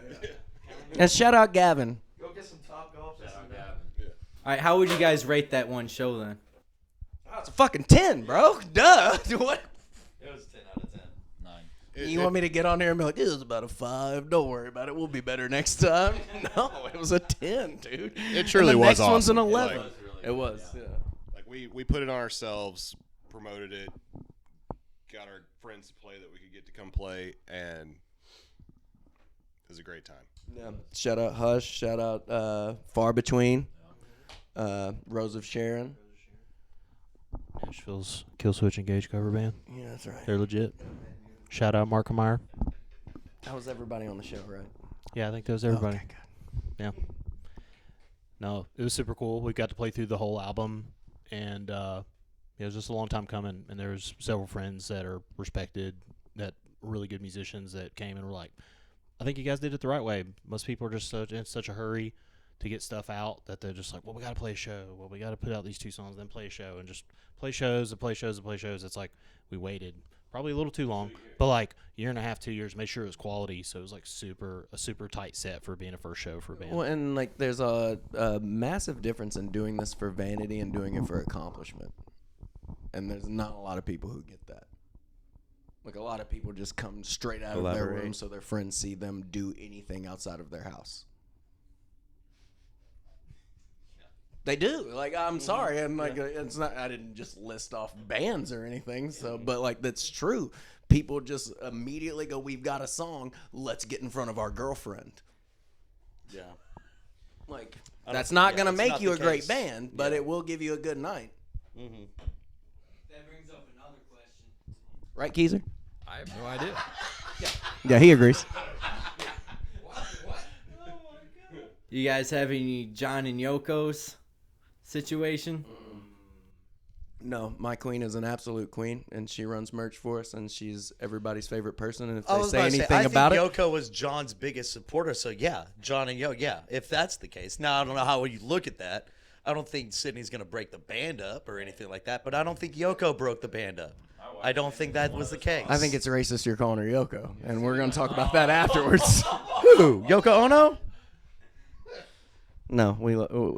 And shout out Gavin. Go get some Top Golf. Shout out Gavin. All right, how would you guys rate that one show then? Oh, it's a fucking 10, bro. Duh. What? It was 10 out of 10. 9. You want me to get on here and be like, it was about a 5. Don't worry about it. We'll be better next time. No, it was a 10, dude. It truly and the was next one's an awesome. 11. Like, It was. Yeah. Like we put it on ourselves, promoted it, got our friends to play that we could get to come play, and it was a great time. Yeah. Shout out Hush. Shout out Far Between. Rose of Sharon. Nashville's Killswitch Engage cover band. Yeah, that's right. They're legit. Shout out Markmeyer. That was everybody on the show, right? Yeah, I think that was everybody. Okay, Yeah. No, it was super cool. We got to play through the whole album, and it was just a long time coming. And there was several friends that are respected, that were really good musicians that came and were like, I think you guys did it the right way. Most people are just in such a hurry to get stuff out that they're just like, well, we got to play a show. Well, we got to put out these 2 songs, then play a show, and just play shows and play shows and play shows. It's like we waited probably a little too long, but like a year and a half, 2 years, made sure it was quality. So it was like a super tight set for being a first show for a band. Well, and like there's a massive difference in doing this for vanity and doing it for accomplishment. And there's not a lot of people who get that. Like a lot of people just come straight out of their room Elaborate. so their friends see them do anything outside of their house. They do. Like, I'm sorry, and like it's not. I didn't just list off bands or anything. So, but like that's true. People just immediately go, "We've got a song. Let's get in front of our girlfriend." Yeah. Like I don't- that's not yeah, gonna it's make not you the a great case. band, but Yeah. it will give you a good night, Mm-hmm. That brings up another question. right, Keezer? I have no idea. Yeah, he agrees. You guys have any John and Yoko's situation? No, my queen is an absolute queen, and she runs merch for us, and she's everybody's favorite person. And if I they was say about to anything I about think it, Yoko was John's biggest supporter. So yeah, John and Yoko. Yeah, if that's the case. Now I don't know how you look at that. I don't think Sydney's gonna break the band up or anything like that. But I don't think Yoko broke the band up. I don't think that was the case. I think it's racist you're calling her Yoko, and we're going to talk about that afterwards. Who? Yoko Ono? No, we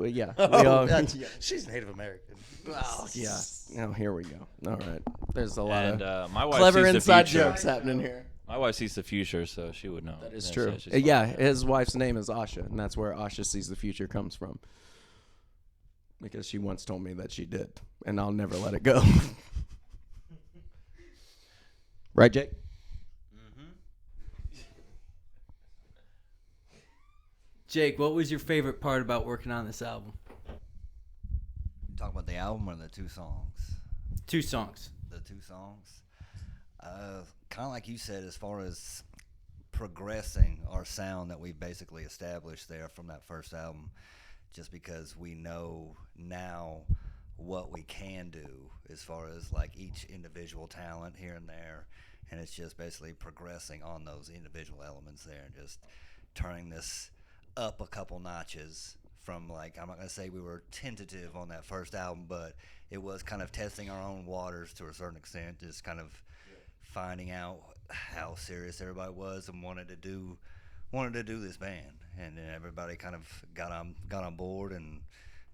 yeah. We Oh, all, she's Native American. oh, yeah. Oh, here we go. All right. There's a lot And of my wife clever sees inside the future. jokes happening here. My wife sees the future, so she would know. That is Yeah, true. she's Yeah, fine. his wife's name is Asha, and that's where Asha sees the future comes from. Because she once told me that she did, and I'll never let it go. Right, Jake? Jake, what was your favorite part about working on this album? You talking about the album or the two songs? 2 songs. The two songs. Kind of like you said, as far as progressing our sound that we basically established there from that first album, just because we know now what we can do as far as like each individual talent here and there, and it's just basically progressing on those individual elements there and just turning this up a couple notches from, like, I'm not going to say we were tentative on that first album, but it was kind of testing our own waters to a certain extent, just kind of finding out how serious everybody was and wanted to do this band, and then everybody kind of got on board. And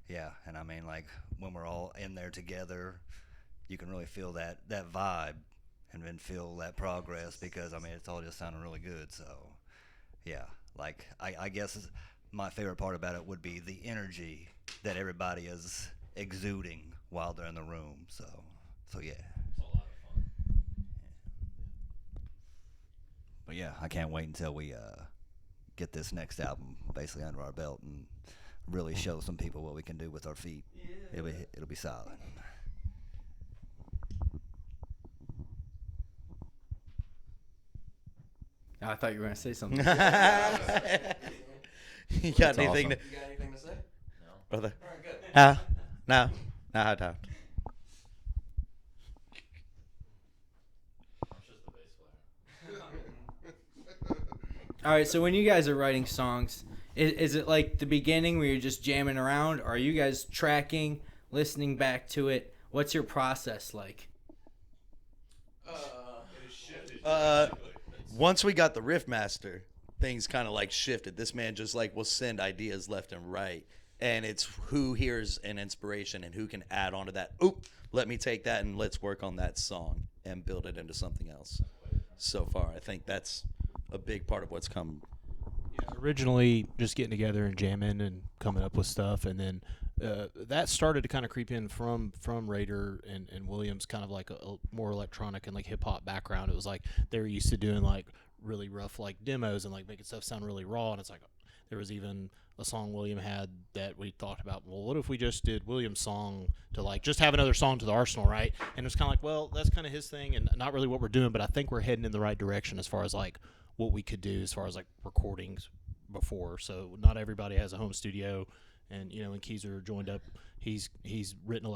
yeah, and I mean, like, when we're all in there together, you can really feel that vibe and then feel that progress, because I mean, it's all just sounding really good. So yeah, like, I guess my favorite part about it would be the energy that everybody is exuding while they're in the room. So yeah. But yeah, I can't wait until we get this next album basically under our belt and really show some people what we can do with our feet. Yeah. It'll be solid. I thought you were going to say something. You got That's anything awesome. to, You got anything to say? brother? All right, good. No, I don't. All right, so when you guys are writing songs, is it like the beginning where you're just jamming around, or are you guys tracking, listening back to it? What's your process like? Once we got the riff master, things kind of like shifted. This man just like will send ideas left and right, and it's who hears an inspiration and who can add on to that. Oop, let me take that and let's work on that song and build it into something else. So far, I think that's a big part of what's come. Originally, just getting together and jamming and coming up with stuff, and then that started to kind of creep in from Raider and Williams, kind of like a more electronic and like hip hop background. It was like they were used to doing like really rough like demos and like making stuff sound really raw. And it's like there was even a song William had that we thought about. Well, what if we just did Williams' song to like just have another song to the arsenal, right? And it was kind of like, well, that's kind of his thing and not really what we're doing, but I think we're heading in the right direction as far as like what we could do as far as like recordings before. So not everybody has a home studio, and you know, when Keezer joined up, he's written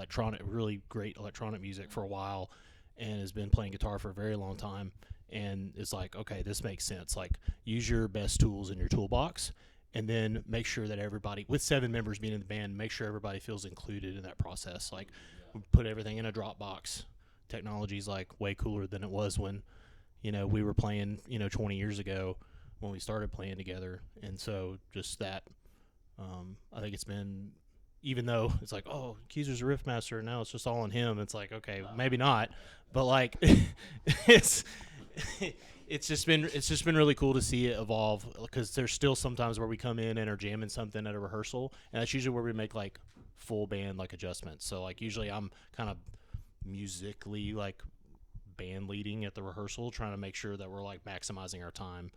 really great electronic music for a while and has been playing guitar for a very long time, and it's like, okay, this makes sense. Like, use your best tools in your toolbox, and then make sure that everybody, with 7 members being in the band, make sure everybody feels included in that process. Like, we put everything in a Dropbox. Technology's like way cooler than it was when, you know, we were playing, 20 years ago when we started playing together. And so just that, I think it's been, even though it's like, oh, Keezer's a riff master and now it's just all on him. It's like, okay, maybe not, but like it's just been really cool to see it evolve, because there's still sometimes where we come in and are jamming something at a rehearsal, and that's usually where we make like full band like adjustments. So like usually I'm kind of musically like band leading at the rehearsal, trying to make sure that we're like maximizing our time.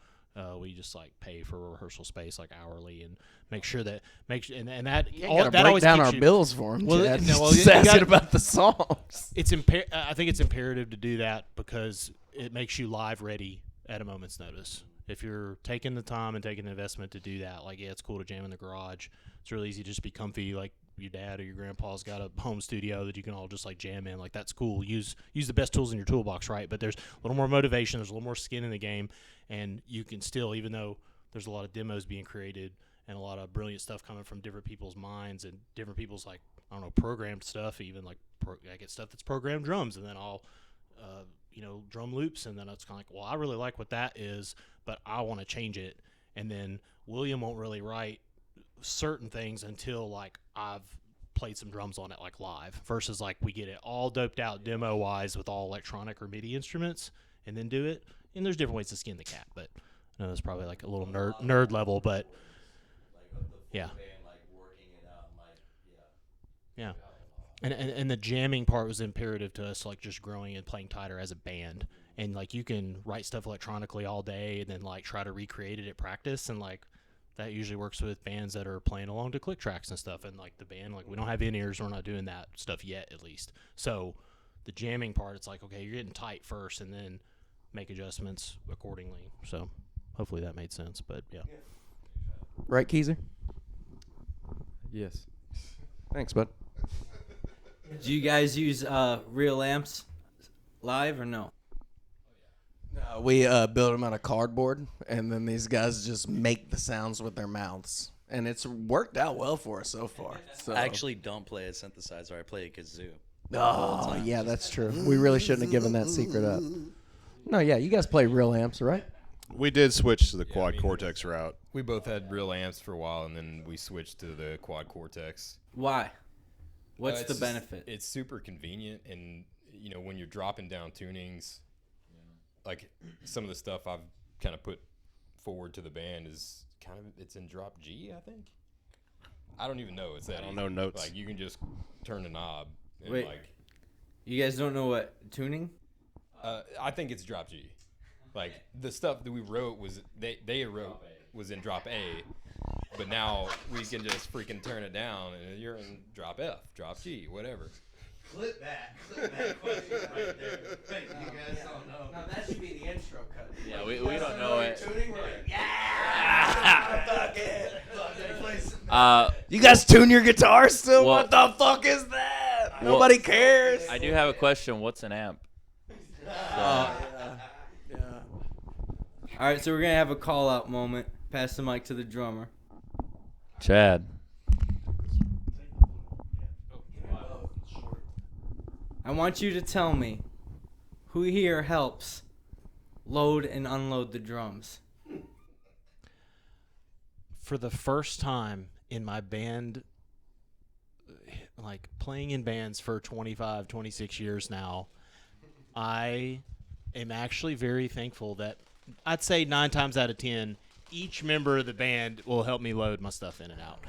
We just like pay for rehearsal space like hourly and make sure that and that You all gotta that break always down keeps our you, bills for him. Well, Chad. no, well, Just you asking gotta- about the songs. it's I think it's imperative to do that, because it makes you live ready at a moment's notice. If you're taking the time and taking the investment to do that, like, yeah, it's cool to jam in the garage. It's really easy to just be comfy, like your dad or your grandpa's got a home studio that you can all just like jam in. Like that's cool. Use the best tools in your toolbox, right? But there's a little more motivation. There's a little more skin in the game, and you can still, even though there's a lot of demos being created and a lot of brilliant stuff coming from different people's minds and different people's like I don't know programmed stuff. Even like I get stuff that's programmed drums, and then I'll drum loops, and then it's kind of like, well, I really like what that is, but I want to change it. And then William won't really write certain things until like I've played some drums on it like live, versus like we get it all doped out demo wise with all electronic or MIDI instruments and then do it. And there's different ways to skin the cat, but I know that's probably like a little nerd level, but yeah. Yeah. And the jamming part was imperative to us, like just growing and playing tighter as a band. And like you can write stuff electronically all day and then like try to recreate it at practice, and like that usually works with bands that are playing along to click tracks and stuff. And like the band, like we don't have in-ears, we're not doing that stuff yet, at least. So the jamming part, it's like, okay, you're getting tight first and then make adjustments accordingly. So hopefully that made sense, but yeah. Right, Keezer? Yes. Thanks, bud. Do you guys use real amps live or no? We build them out of cardboard, and then these guys just make the sounds with their mouths. And it's worked out well for us so far. So. I actually don't play a synthesizer. I play a kazoo. Oh, yeah, that's true. We really shouldn't have given that secret up. No, yeah, you guys play real amps, right? We did switch to the Quad Cortex route. We both had real amps for a while, and then we switched to the Quad Cortex. Why? What's It's the just- benefit? It's super convenient, and when you're dropping down tunings, like some of the stuff I've kind of put forward to the band is it's in drop G, I think. I don't even know. It's that. I don't easy. know notes. Like you can just turn the knob. And Wait. You guys don't know what tuning? I think it's drop G. Like the stuff that we wrote was they wrote was in drop A, but now we can just freaking turn it down and you're in drop F, drop G, whatever. Clip that question right there. You guys don't know. Now that should be the intro cut. Yeah, we don't know it. You guys tune your guitar still? Well- What the fuck is that? Well, Nobody cares. I do have a question. What's an amp? Yeah. All right, so we're gonna have a call out moment. Pass the mic to the drummer. Chad. I want you to tell me who here helps load and unload the drums. For the first time in my band, like playing in bands for 25, 26 years now, I am actually very thankful that I'd say 9 times out of 10, each member of the band will help me load my stuff in and out.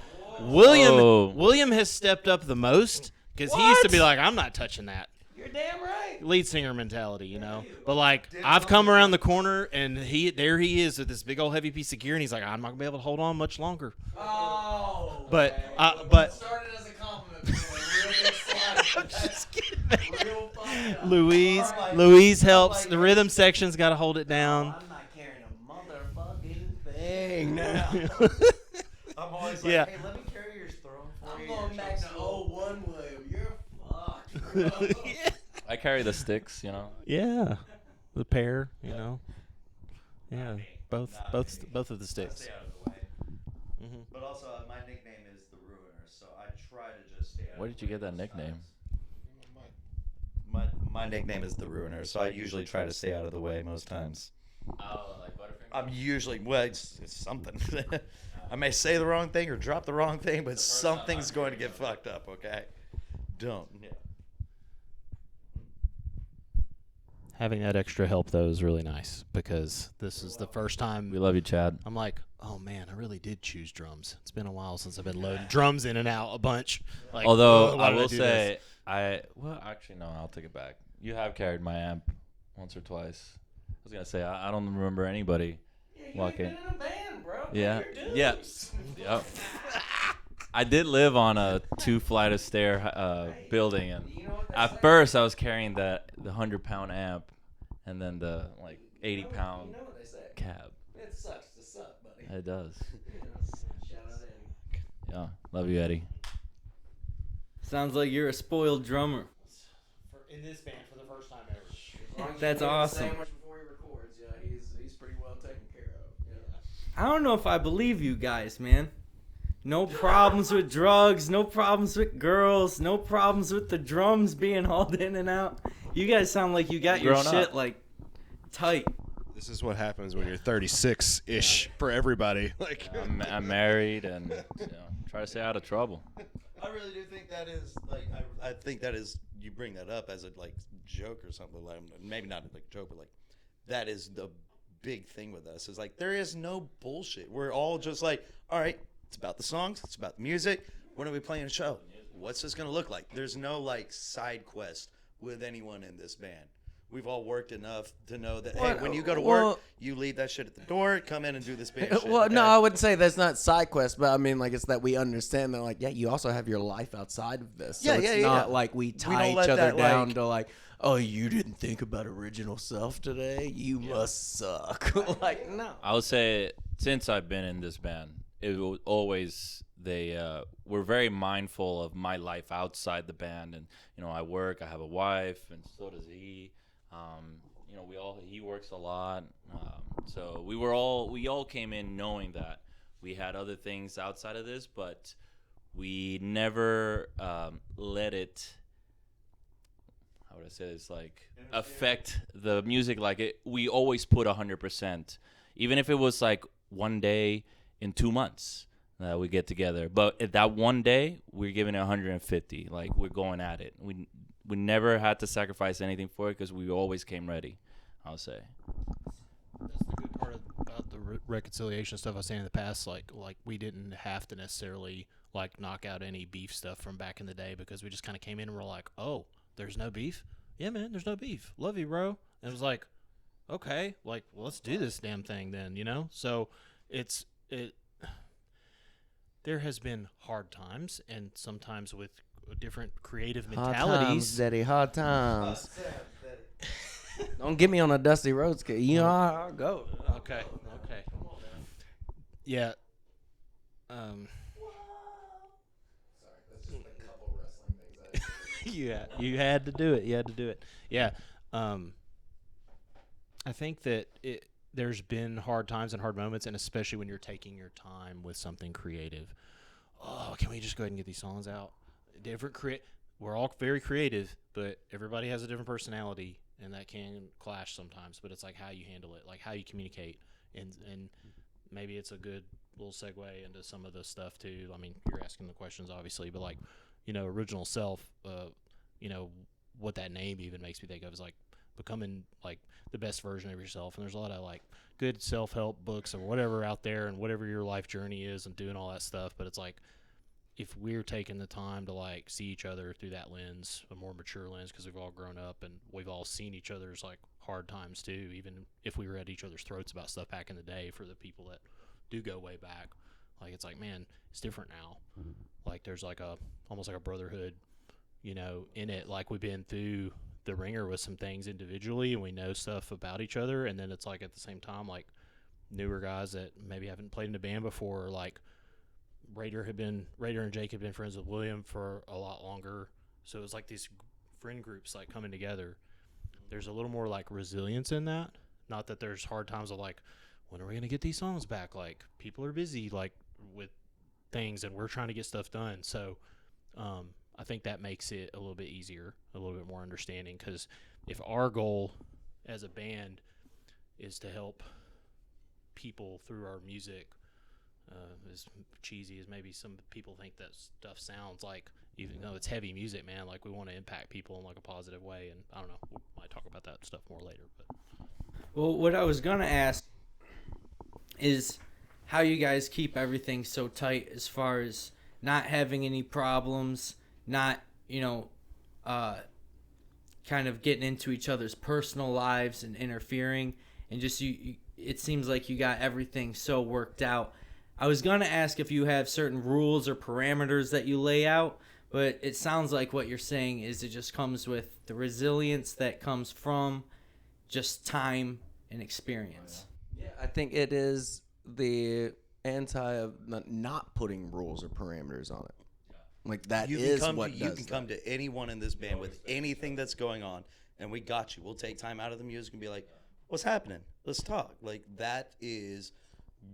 Whoa. William has stepped up the most because he used to be like, I'm not touching that. You're damn right. Lead singer mentality, you know. But like, I've come around the corner and there he is with this big old heavy piece of gear, and he's like, I'm not gonna be able to hold on much longer. Oh. But started as a compliment. I'm just kidding. Louise helps. The rhythm section's got to hold it down. I'm not carrying a motherfucking thing now. I'm always Yeah. hey, let me carry your throne for I'm you. going back to 01, William. You're fucked, bro. I carry the sticks, you know. Yeah, the pair, you know. Yeah, both of the sticks. Stay out of the way. But also, my nickname is the Ruiner, so I try to just stay out Where of did the you way get that most nickname? times. My nickname is the Ruiner, so I usually try to stay out of the way most times. Oh, like Butterfinger? I'm usually it's something. I may say the wrong thing or drop the wrong thing, but something's going to get fucked up. Okay, don't. Yeah. Having that extra help though is really nice because this is the first time We love you, Chad. I'm like, oh man, I really did choose drums. It's been a while since I've been loading drums in and out a bunch. Like, Although why I did will do say, actually no, I'll take it back. You have carried my amp once or twice. I was gonna say I don't remember anybody walking. in a band, bro. Yeah, yeah, yep. I did live on a 2-flight of stair building, and at first I was carrying the 100-pound amp, and then the 80-pound You know what they say. cab. It sucks to suck, buddy. It does. Shout out Eddie. Yeah, love you, Eddie. Sounds like you're a spoiled drummer. In this band for the first time ever. That's awesome. Before he records, yeah, he's pretty well taken care of. Yeah. I don't know if I believe you guys, man. No problems with drugs, no problems with girls, no problems with the drums being hauled in and out. You guys sound like you got your Grown shit up. like tight. This is what happens when you're 36-ish for everybody. Like, I'm married and try to stay out of trouble. I really do think that is like I think that is you bring that up as a like joke or something like maybe not like a joke but like that is the big thing with us is like there is no bullshit. We're all just like, all right, it's about the songs, it's about the music. When are we playing a show? What's this gonna look like? There's no like side quest with anyone in this band. We've all worked enough to know that hey, when you go to work, you leave that shit at the door, come in and do this band shit. Well, okay? no, I wouldn't say that's not side quest, but I mean, like, it's that we understand that, like, yeah, you also have your life outside of this. So Yeah, it's yeah, yeah. not like we tie don't each let other that, down like- to, like, oh, you didn't think about original self today? You must suck. Like, no. I would say since I've been in this band, it was always were very mindful of my life outside the band, and I work, I have a wife, and so does he. He works a lot, so we all came in knowing that we had other things outside of this, but we never let it. How would I say this? Like affect the music. Like we always put 100%, even if it was like one day in 2 months that we get together. But at that one day, we're giving it 150. Like we're going at it. We never had to sacrifice anything for it because we always came ready. I'll say. That's the good part about the reconciliation stuff I was saying in the past. Like we didn't have to necessarily like knock out any beef stuff from back in the day because we just kind of came in and we're like, oh, there's no beef. Yeah, man, there's no beef. Love you, bro. And it was like, okay, like well, let's do this damn thing then, So there has been hard times and sometimes with different creative mentalities. Hard times, Daddy, hard times. Don't get me on a dusty road skate. I'll go. Okay. Yeah. Yeah, you had to do it. Yeah. I think that there's been hard times and hard moments, and especially when you're taking your time with something creative. Oh, can we just go ahead and get these songs out? We're all very creative, but everybody has a different personality, and that can clash sometimes. But it's like how you handle it, like how you communicate, and maybe it's a good little segue into some of the stuff too. I mean, you're asking the questions obviously, but like, original self, what that name even makes me think of is like becoming like the best version of yourself. And there's a lot of like good self-help books or whatever out there, and whatever your life journey is and doing all that stuff. But it's like, if we're taking the time to like see each other through that lens, a more mature lens, because we've all grown up and we've all seen each other's like hard times too, even if we were at each other's throats about stuff back in the day. For the people that do go way back, like it's like, man, it's different now. Like there's like almost like a brotherhood, in it. Like we've been through the ringer with some things individually, and we know stuff about each other. And then it's like at the same time, like newer guys that maybe haven't played in a band before, like Raider and Jake had been friends with William for a lot longer. So it was like these friend groups like coming together. There's a little more like resilience in that. Not that there's hard times of like, when are we going to get these songs back? Like people are busy like with things, and we're trying to get stuff done. So I think that makes it a little bit easier, a little bit more understanding, because if our goal as a band is to help people through our music, as cheesy as maybe some people think that stuff sounds like, even though it's heavy music, man, like we want to impact people in like a positive way. And I don't know, we might talk about that stuff more later. But Well, what I was going to ask is how you guys keep everything so tight as far as not having any problems, not, kind of getting into each other's personal lives and interfering, and just it seems like you got everything so worked out. I was going to ask if you have certain rules or parameters that you lay out, but it sounds like what you're saying is it just comes with the resilience that comes from just time and experience. Yeah, I think it is the anti of not putting rules or parameters on it. Like that You is can come what to, does you can come to anyone in this band with anything that's going on, and we got you. We'll take time out of the music and be like, "What's happening? Let's talk." Like that is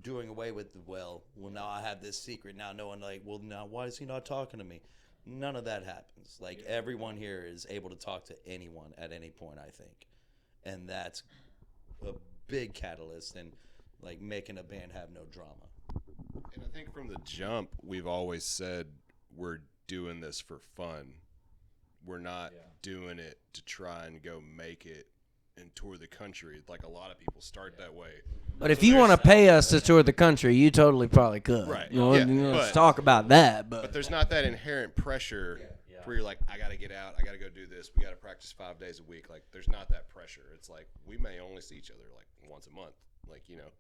doing away with the well. Now I have this secret. Now no one like, well, now why is he not talking to me? None of that happens. Like everyone here is able to talk to anyone at any point. I think, and that's a big catalyst in like making a band have no drama. And I think from the jump, we've always said we're doing this for fun. We're not doing it to try and go make it and tour the country. Like a lot of people start that way. But if you want to pay us to tour the country, you totally probably could. Right. Let's But- talk about that. But there's not that inherent pressure where you're like, I got to get out. I got to go do this. We got to practice 5 days a week. Like, there's not that pressure. It's like we may only see each other like once a month. Like, you know.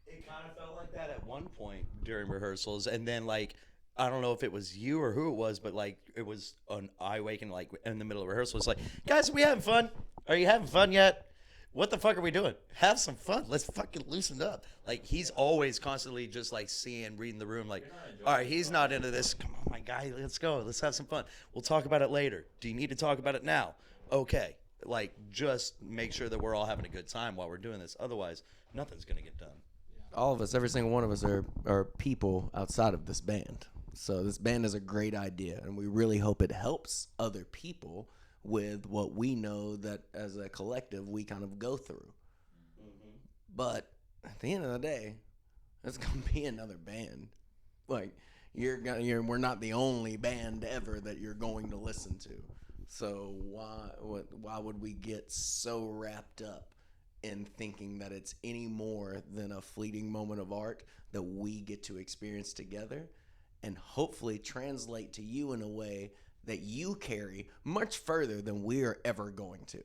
It kind of felt like that at one point during rehearsals, and then like I don't know if it was you or who it was, but like it was an eye waking like in the middle of rehearsal. It's like, guys, are we having fun? Are you having fun yet? What the fuck are we doing? Have some fun. Let's fucking loosen up. Like he's always constantly just like reading the room. Like, all right, he's not into this. Come on, my guy, let's go. Let's have some fun. We'll talk about it later. Do you need to talk about it now? Okay. Like just make sure that we're all having a good time while we're doing this. Otherwise, nothing's gonna get done. all of us, every single one of us are people outside of this band. So this band is a great idea, and we really hope it helps other people with what we know that as a collective we kind of go through. Mm-hmm. But at the end of the day, it's gonna be another band. Like we're not the only band ever that you're going to listen to. So why would we get so wrapped up in thinking that it's any more than a fleeting moment of art that we get to experience together and hopefully translate to you in a way that you carry much further than we're ever going to.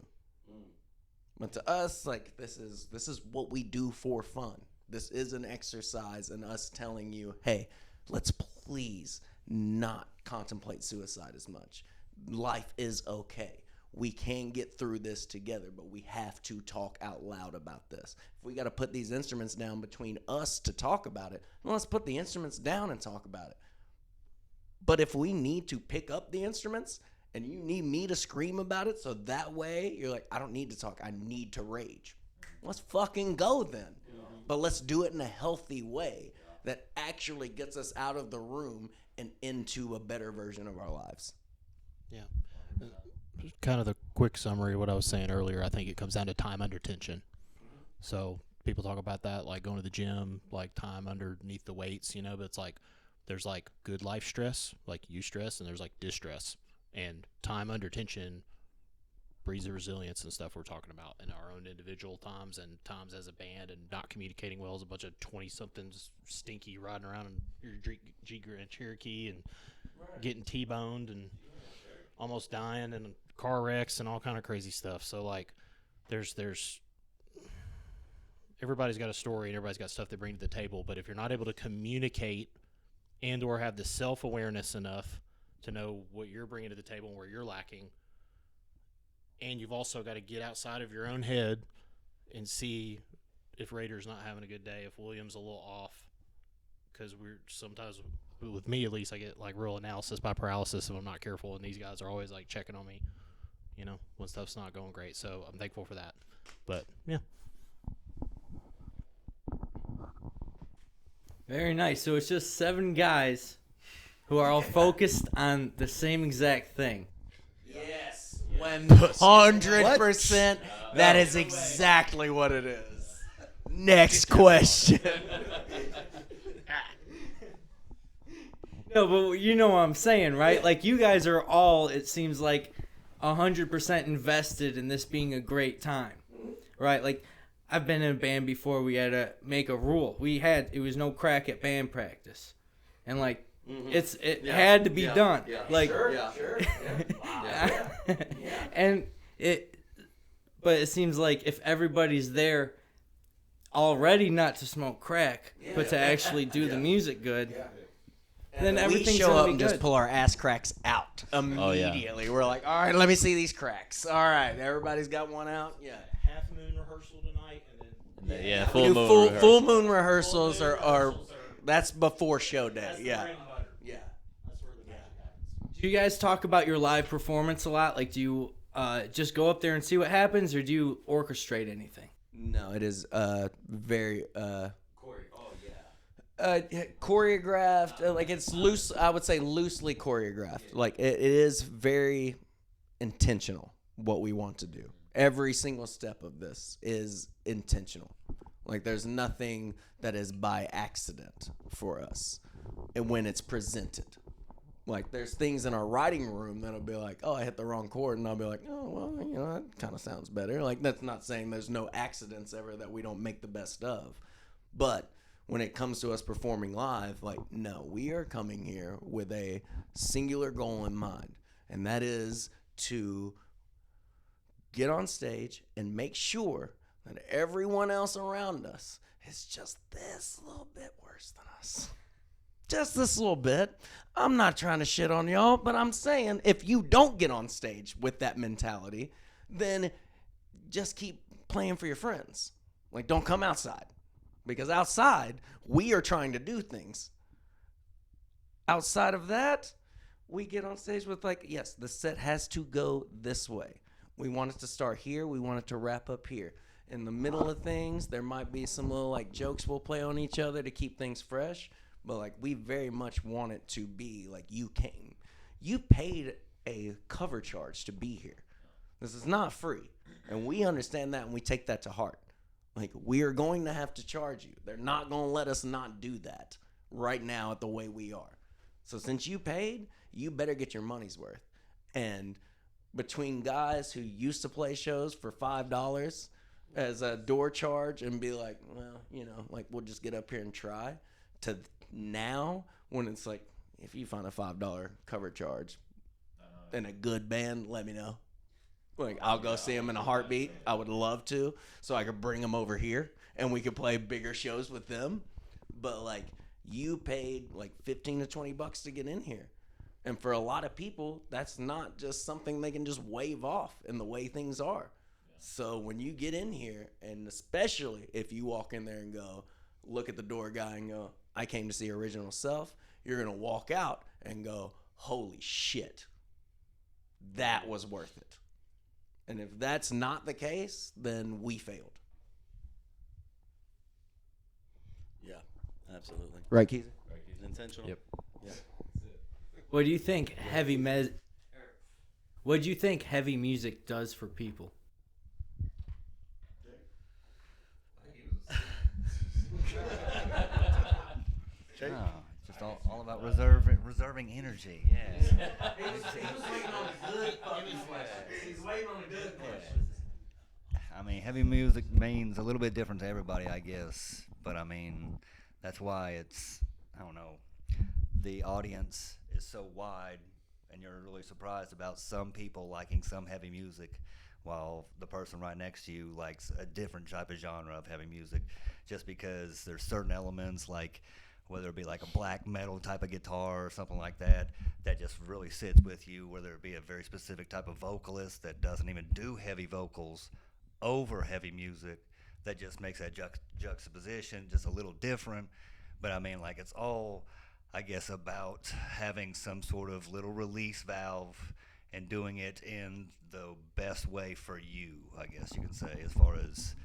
But to us, like, this is what we do for fun. This is an exercise in us telling you, hey, let's please not contemplate suicide as much. Life is okay. We can get through this together, but we have to talk out loud about this. If we got to put these instruments down between us to talk about it, well, let's put the instruments down and talk about it. But if we need to pick up the instruments and you need me to scream about it, so that way you're like, I don't need to talk, I need to rage. Let's fucking go then. But let's do it in a healthy way that actually gets us out of the room and into a better version of our lives. Yeah. Kind of the quick summary of what I was saying earlier, I think it comes down to time under tension. So people talk about that, like going to the gym, like time underneath the weights, you know, but it's like there's like good life stress, like eustress, and there's like distress. And time under tension breeds the resilience and stuff we're talking about in our own individual times and times as a band, and not communicating well as a bunch of 20-somethings stinky riding around in your Jeep Grand Cherokee and getting T-boned and almost dying and car wrecks and all kind of crazy stuff. So like there's everybody's got a story and everybody's got stuff they bring to the table, but if you're not able to communicate and or have the self-awareness enough to know what you're bringing to the table and where you're lacking, and you've also got to get outside of your own head and see if Rader's not having a good day, if William's a little off, because we're sometimes, with me at least, I get like real analysis by paralysis if I'm not careful, and these guys are always like checking on me, you know, when stuff's not going great. So I'm thankful for that. But yeah. Very nice. So it's just 7 guys who are all focused on the same exact thing. Yes. 100%. That is exactly what it is. Next question. No, but you know what I'm saying, right? Like, you guys are all, it seems like, 100% invested in this being a great time, right? Like, I've been in a band before. We had to make a rule. It was no crack at band practice. And, like, it had to be done. Yeah. Like, Sure. and but it seems like if everybody's there already not to smoke crack, but to actually do the music good, then everything's we show gonna up be and good. just pull our ass cracks out immediately. We're like, all right, let me see these cracks. All right, everybody's got one out. Yeah. Half moon rehearsal tonight, and then Yeah, We do full moon rehearsals are that's before show day. Yeah. Yeah. that's where the magic happens. Do you guys talk about your live performance a lot? Like, do you just go up there and see what happens, or do you orchestrate anything? No, it is very choreographed. Like it's loose. I would say loosely choreographed. Like it is very intentional what we want to do. Every single step of this is intentional. Like there's nothing that is by accident for us, and when it's presented. Like, there's things in our writing room that'll be like, oh, I hit the wrong chord. And I'll be like, oh, well, you know, that kind of sounds better. Like, that's not saying there's no accidents ever that we don't make the best of. But when it comes to us performing live, like, no, we are coming here with a singular goal in mind. And that is to get on stage and make sure that everyone else around us is just this little bit worse than us. Just this little bit. I'm not trying to shit on y'all, but I'm saying if you don't get on stage with that mentality, then just keep playing for your friends. Like, don't come outside. Because outside, we are trying to do things. Outside of that, we get on stage with like, yes, the set has to go this way. We want it to start here. We want it to wrap up here. In the middle of things, there might be some little like jokes we'll play on each other to keep things fresh. But, like, we very much want it to be, like, you came. You paid a cover charge to be here. This is not free. And we understand that and we take that to heart. Like, we are going to have to charge you. They're not going to let us not do that right now at the way we are. So since you paid, you better get your money's worth. And between guys who used to play shows for $5 as a door charge and be like, well, you know, like, we'll just get up here and try, to now when it's like, if you find a $5 cover charge and a good band, let me know. Like, I'll go see them in a heartbeat. I would love to, so I could bring them over here and we could play bigger shows with them. But like, you paid like $15 to $20 to get in here, and for a lot of people, that's not just something they can just wave off in the way things are. So when you get in here, and especially if you walk in there and go, look at the door guy and go, I came to see Original Self, you're going to walk out and go, holy shit, that was worth it. And if that's not the case, then we failed. Yeah, absolutely. Right, Keith? Intentional. Yep. Yeah. What do you think What do you think heavy music does for people? Oh, just all about reserving energy. Yeah. He's waiting on a good fucking question. He's waiting on a good question. I mean, heavy music means a little bit different to everybody, I guess. But I mean, that's why it's, I don't know, the audience is so wide, and you're really surprised about some people liking some heavy music, while the person right next to you likes a different type of genre of heavy music, just because there's certain elements, like whether it be like a black metal type of guitar or something like that, that just really sits with you, whether it be a very specific type of vocalist that doesn't even do heavy vocals over heavy music, that just makes that juxtaposition just a little different. But I mean, like, it's all, I guess, about having some sort of little release valve and doing it in the best way for you, I guess you can say, as far as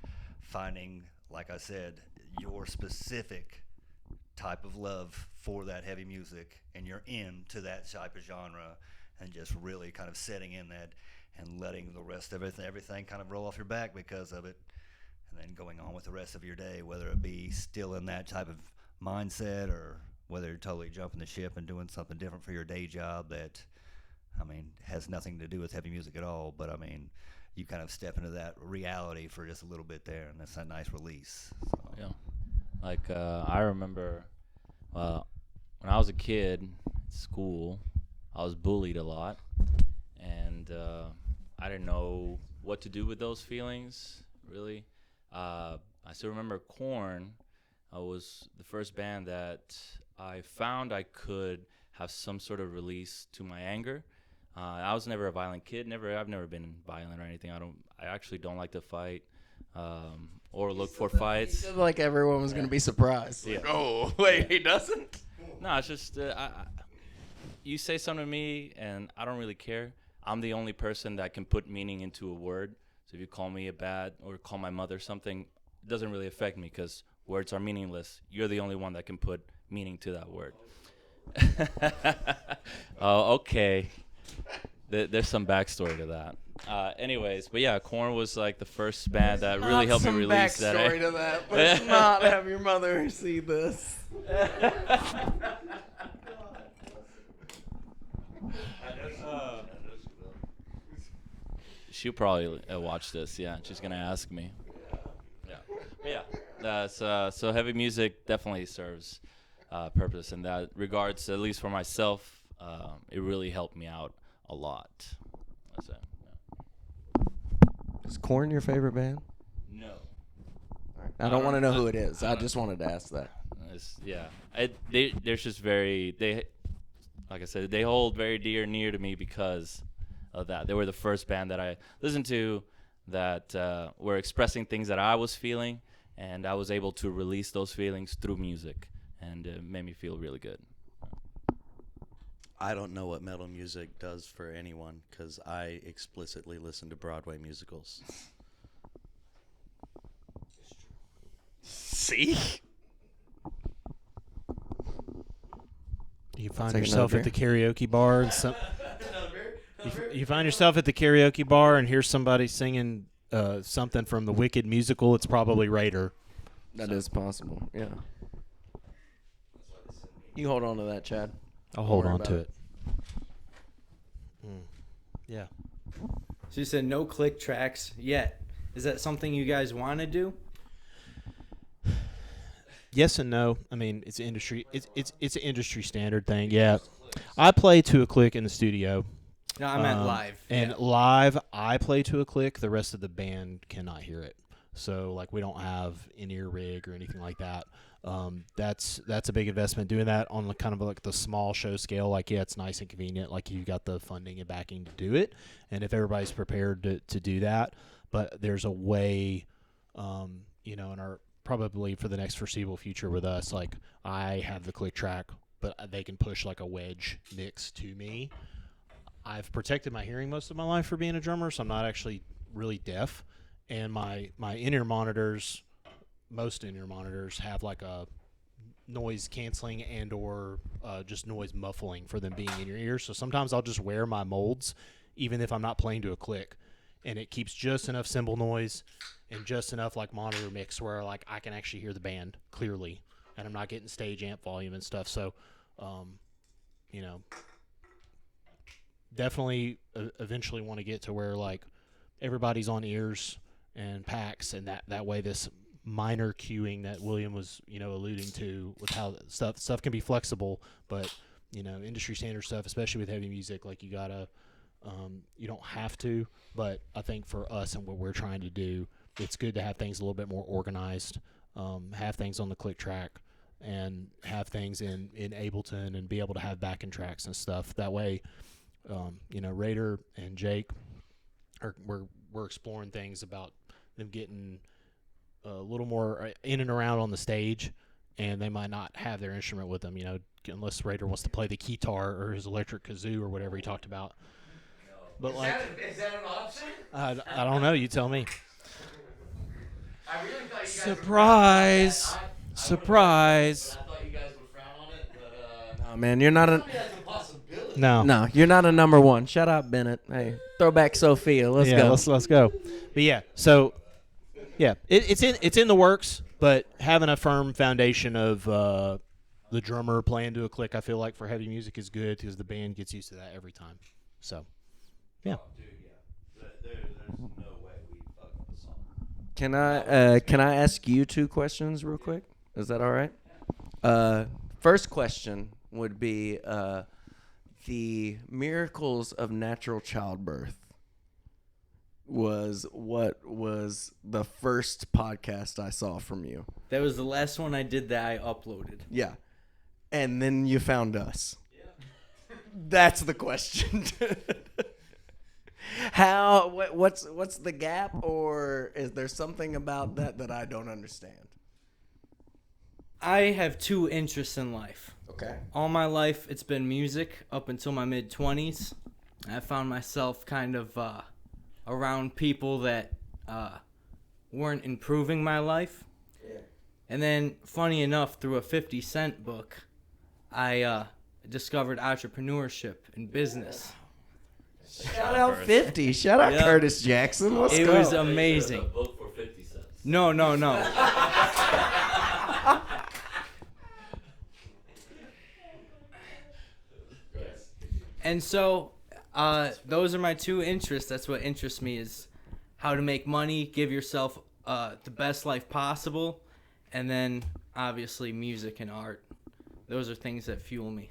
finding, like I said, your specific type of love for that heavy music, and you're into that type of genre, and just really kind of setting in that and letting the rest of everything kind of roll off your back because of it, and then going on with the rest of your day, whether it be still in that type of mindset or whether you're totally jumping the ship and doing something different for your day job that, I mean, has nothing to do with heavy music at all. But I mean, you kind of step into that reality for just a little bit there, and that's a nice release. So. Yeah. Like, I remember when I was a kid in school, I was bullied a lot, and I didn't know what to do with those feelings, really. I still remember Korn was the first band that I found I could have some sort of release to my anger. I was never a violent kid. I've never been violent or anything. I actually don't like to fight. Or look for fights. Like everyone was going to be surprised. Yeah. Like, oh, wait, he doesn't? No, it's just you say something to me and I don't really care. I'm the only person that can put meaning into a word. So if you call me a bad or call my mother something, it doesn't really affect me because words are meaningless. You're the only one that can put meaning to that word. Oh, okay. There's some backstory to that. Anyways, but yeah, Korn was like the first band that really helped me release that. Backstory to that. Let's not have your mother see this. She'll probably watch this. Yeah, she's gonna ask me. Yeah, but yeah. So heavy music definitely serves purpose in that regards. At least for myself, it really helped me out a lot. That's it. Yeah. Is Korn your favorite band? No. I don't want to know who it is. I just wanted to ask that. There's just like I said, they hold very near to me because of that. They were the first band that I listened to that were expressing things that I was feeling, and I was able to release those feelings through music, and it made me feel really good. I don't know what metal music does for anyone because I explicitly listen to Broadway musicals. See? You find take yourself another at the karaoke bar and you find yourself at the karaoke bar and hear somebody singing something from the Wicked musical. It's probably Raider. That is possible, yeah. You hold on to that, Chad. I'll hold worry on to about it. Yeah. So you said no click tracks yet. Is that something you guys want to do? Yes and no. I mean, it's industry. It's an industry standard thing. Yeah, I play to a click in the studio. No, I meant live. And live, I play to a click. The rest of the band cannot hear it. So, like, we don't have in-ear rig or anything like that. That's a big investment. Doing that on kind of like the small show scale, like, yeah, it's nice and convenient. Like, you got the funding and backing to do it, and if everybody's prepared to do that, but there's a way, in our probably for the next foreseeable future with us, like, I have the click track, but they can push like a wedge mix to me. I've protected my hearing most of my life for being a drummer, so I'm not actually really deaf. And my in-ear monitors, most in-ear monitors have like a noise canceling and or just noise muffling for them being in your ears. So sometimes I'll just wear my molds, even if I'm not playing to a click, and it keeps just enough cymbal noise and just enough like monitor mix where like I can actually hear the band clearly, and I'm not getting stage amp volume and stuff. So, definitely eventually want to get to where like everybody's on ears and packs, and that way this minor cueing that William was alluding to with how stuff can be flexible, but industry standard stuff, especially with heavy music, like you gotta you don't have to, but I think for us and what we're trying to do, it's good to have things a little bit more organized, have things on the click track, and have things in Ableton, and be able to have backing tracks and stuff. That way, Raider and Jake we're exploring things about them getting a little more in and around on the stage, and they might not have their instrument with them, unless Raider wants to play the guitar or his electric kazoo or whatever he talked about. But is that an option? I don't know. You tell me. I really thought you guys Surprise! Surprise! I thought you guys would frown on it, but no, man, you're not a. No, you're not a number one. Shut up, Bennett. Hey, throw back Sophia. Let's go. Let's go. But yeah, so yeah, it's in the works, but having a firm foundation of the drummer playing to a click, I feel like for heavy music is good because the band gets used to that every time. So yeah. There's no way we fuck up the song. Can I ask you two questions real quick? Is that all right? First question would be the miracles of natural childbirth was what was the first podcast I saw from you. That was the last one I did that I uploaded. Yeah. And then you found us. Yeah. That's the question. What's the gap, or is there something about that I don't understand? I have two interests in life. Okay. All my life, it's been music up until my mid-20s. I found myself kind of around people that weren't improving my life. Yeah. And then, funny enough, through a 50 Cent book, I discovered entrepreneurship and business. Shout out 50. Shout out Yeah. Curtis Jackson. Let's It go. was amazing. book for 50 cents. No. And so, those are my two interests. That's what interests me, is how to make money, give yourself the best life possible, and then obviously music and art. Those are things that fuel me.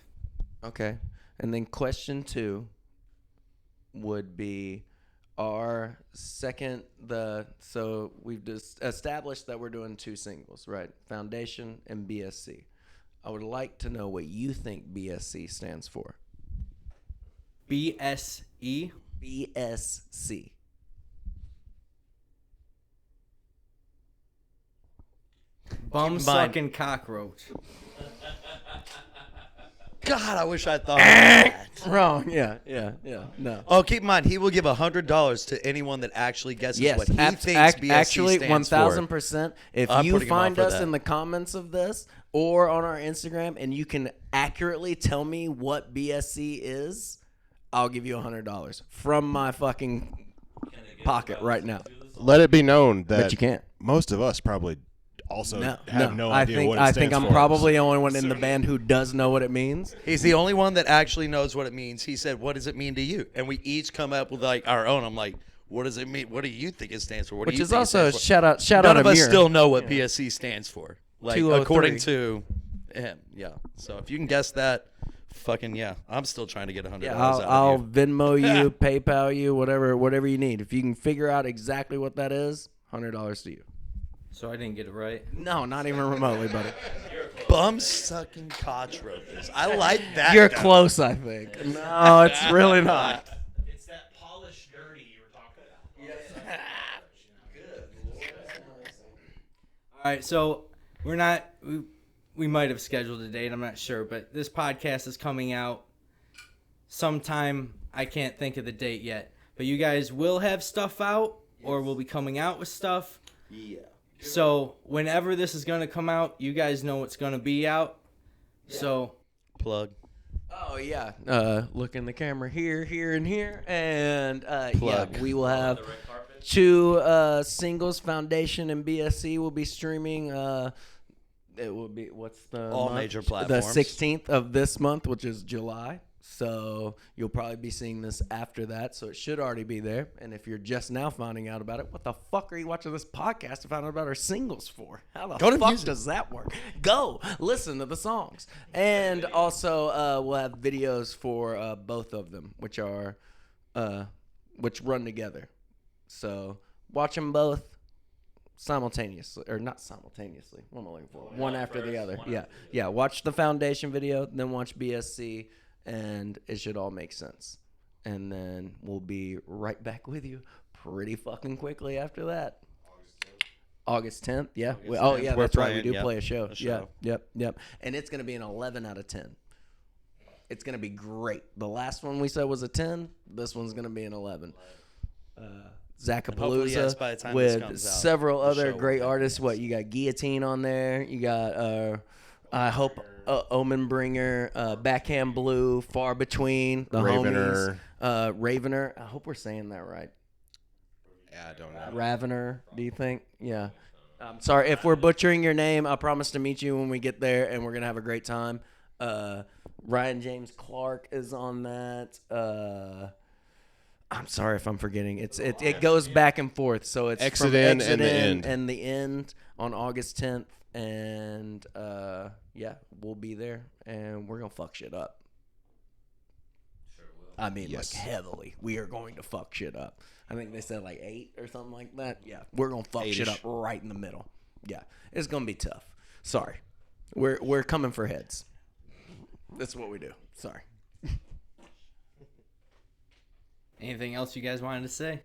Okay. And then question 2 would be our second, so we've just established that we're doing 2 singles, right? Foundation and BSC. I would like to know what you think BSC stands for. BSE. BSC. Bum sucking cockroach. God, I wish I thought of that. Wrong. Yeah. No. Oh, keep in mind, he will give $100 to anyone that actually guesses Yes, what he thinks BSC actually, stands for. 1,000%. If I'm you putting him on find for us that. in the comments of this or on our Instagram and you can accurately tell me what BSC is, I'll give you $100 from my fucking pocket right now. Let it be known that But you can't. most of us probably also have no I idea think what it I stands think I'm for. probably the only one in the band who does know what it means. He's the only one that actually knows what it means. He said, "What does it mean to you?" And we each come up with like our own. I'm like, "What does it mean? What do you think it stands for? What Which do you is think also it a stands for?" shout out None of us Amir. still know what BSC stands for. Like 203. according to him, yeah. So if you can guess that, fucking yeah. I'm still trying to get $100 Yeah, out I'll of you. Venmo you, PayPal you, whatever you need. If you can figure out exactly what that is, $100 to you. So I didn't get it right. No, not even remotely, buddy. Bum sucking cockroaches. I like that. You're though. close, I think. No, it's really not. It's that polished dirty you were talking about. All right, so we might have scheduled a date, I'm not sure, but this podcast is coming out sometime. I can't think of the date yet, but you guys will have stuff out, or will be coming out with stuff. Yeah. So whenever this is going to come out, you guys know it's going to be out. So Plug. Oh yeah. Look in the camera here, and here, and Plug. yeah, we will have 2 singles. Foundation and BSC will be streaming. It will be what's the All month? major platforms. The 16th of this month, which is July. So you'll probably be seeing this after that. So it should already be there. And if you're just now finding out about it, what the fuck are you watching this podcast to find out about our singles for? How the Go to fuck music. does that work? Go listen to the songs. And also we'll have videos for both of them, which are which run together. So watch them both simultaneously, or not simultaneously. What am I looking for? One after the other. Yeah. Watch the Foundation video, then watch BSC, and it should all make sense. And then we'll be right back with you pretty fucking quickly after that. August 10th, yeah. Oh, yeah, We're that's right. We playing, do yep, play a show. a show. Yep. And it's going to be an 11 out of 10. It's going to be great. The last one we said was a 10. This one's going to be an 11. hopefully, yes, by the Zacapalooza time this with comes out, several the other show great will be artists. What, you got Guillotine on there. You got, I hope, Omenbringer, Backhand Blue, Far Between, the Ravener. homies. Ravener. I hope we're saying that right. Yeah, I don't know. Ravener, do you think? Yeah. I'm sorry if we're butchering your name. I promise to meet you when we get there, and we're gonna have a great time. Ryan James Clark is on that. I'm sorry if I'm forgetting. It goes back and forth. So it's Exit from In Exit and The In End. and the end on August 10th, and yeah, we'll be there, and we're gonna fuck shit up. I mean, Yes. like heavily. We are going to fuck shit up. I think they said like 8 or something like that. Yeah, we're gonna fuck shit up 8-ish. right in the middle. Yeah, it's gonna be tough. Sorry, we're coming for heads. That's what we do. Sorry. Anything else you guys wanted to say?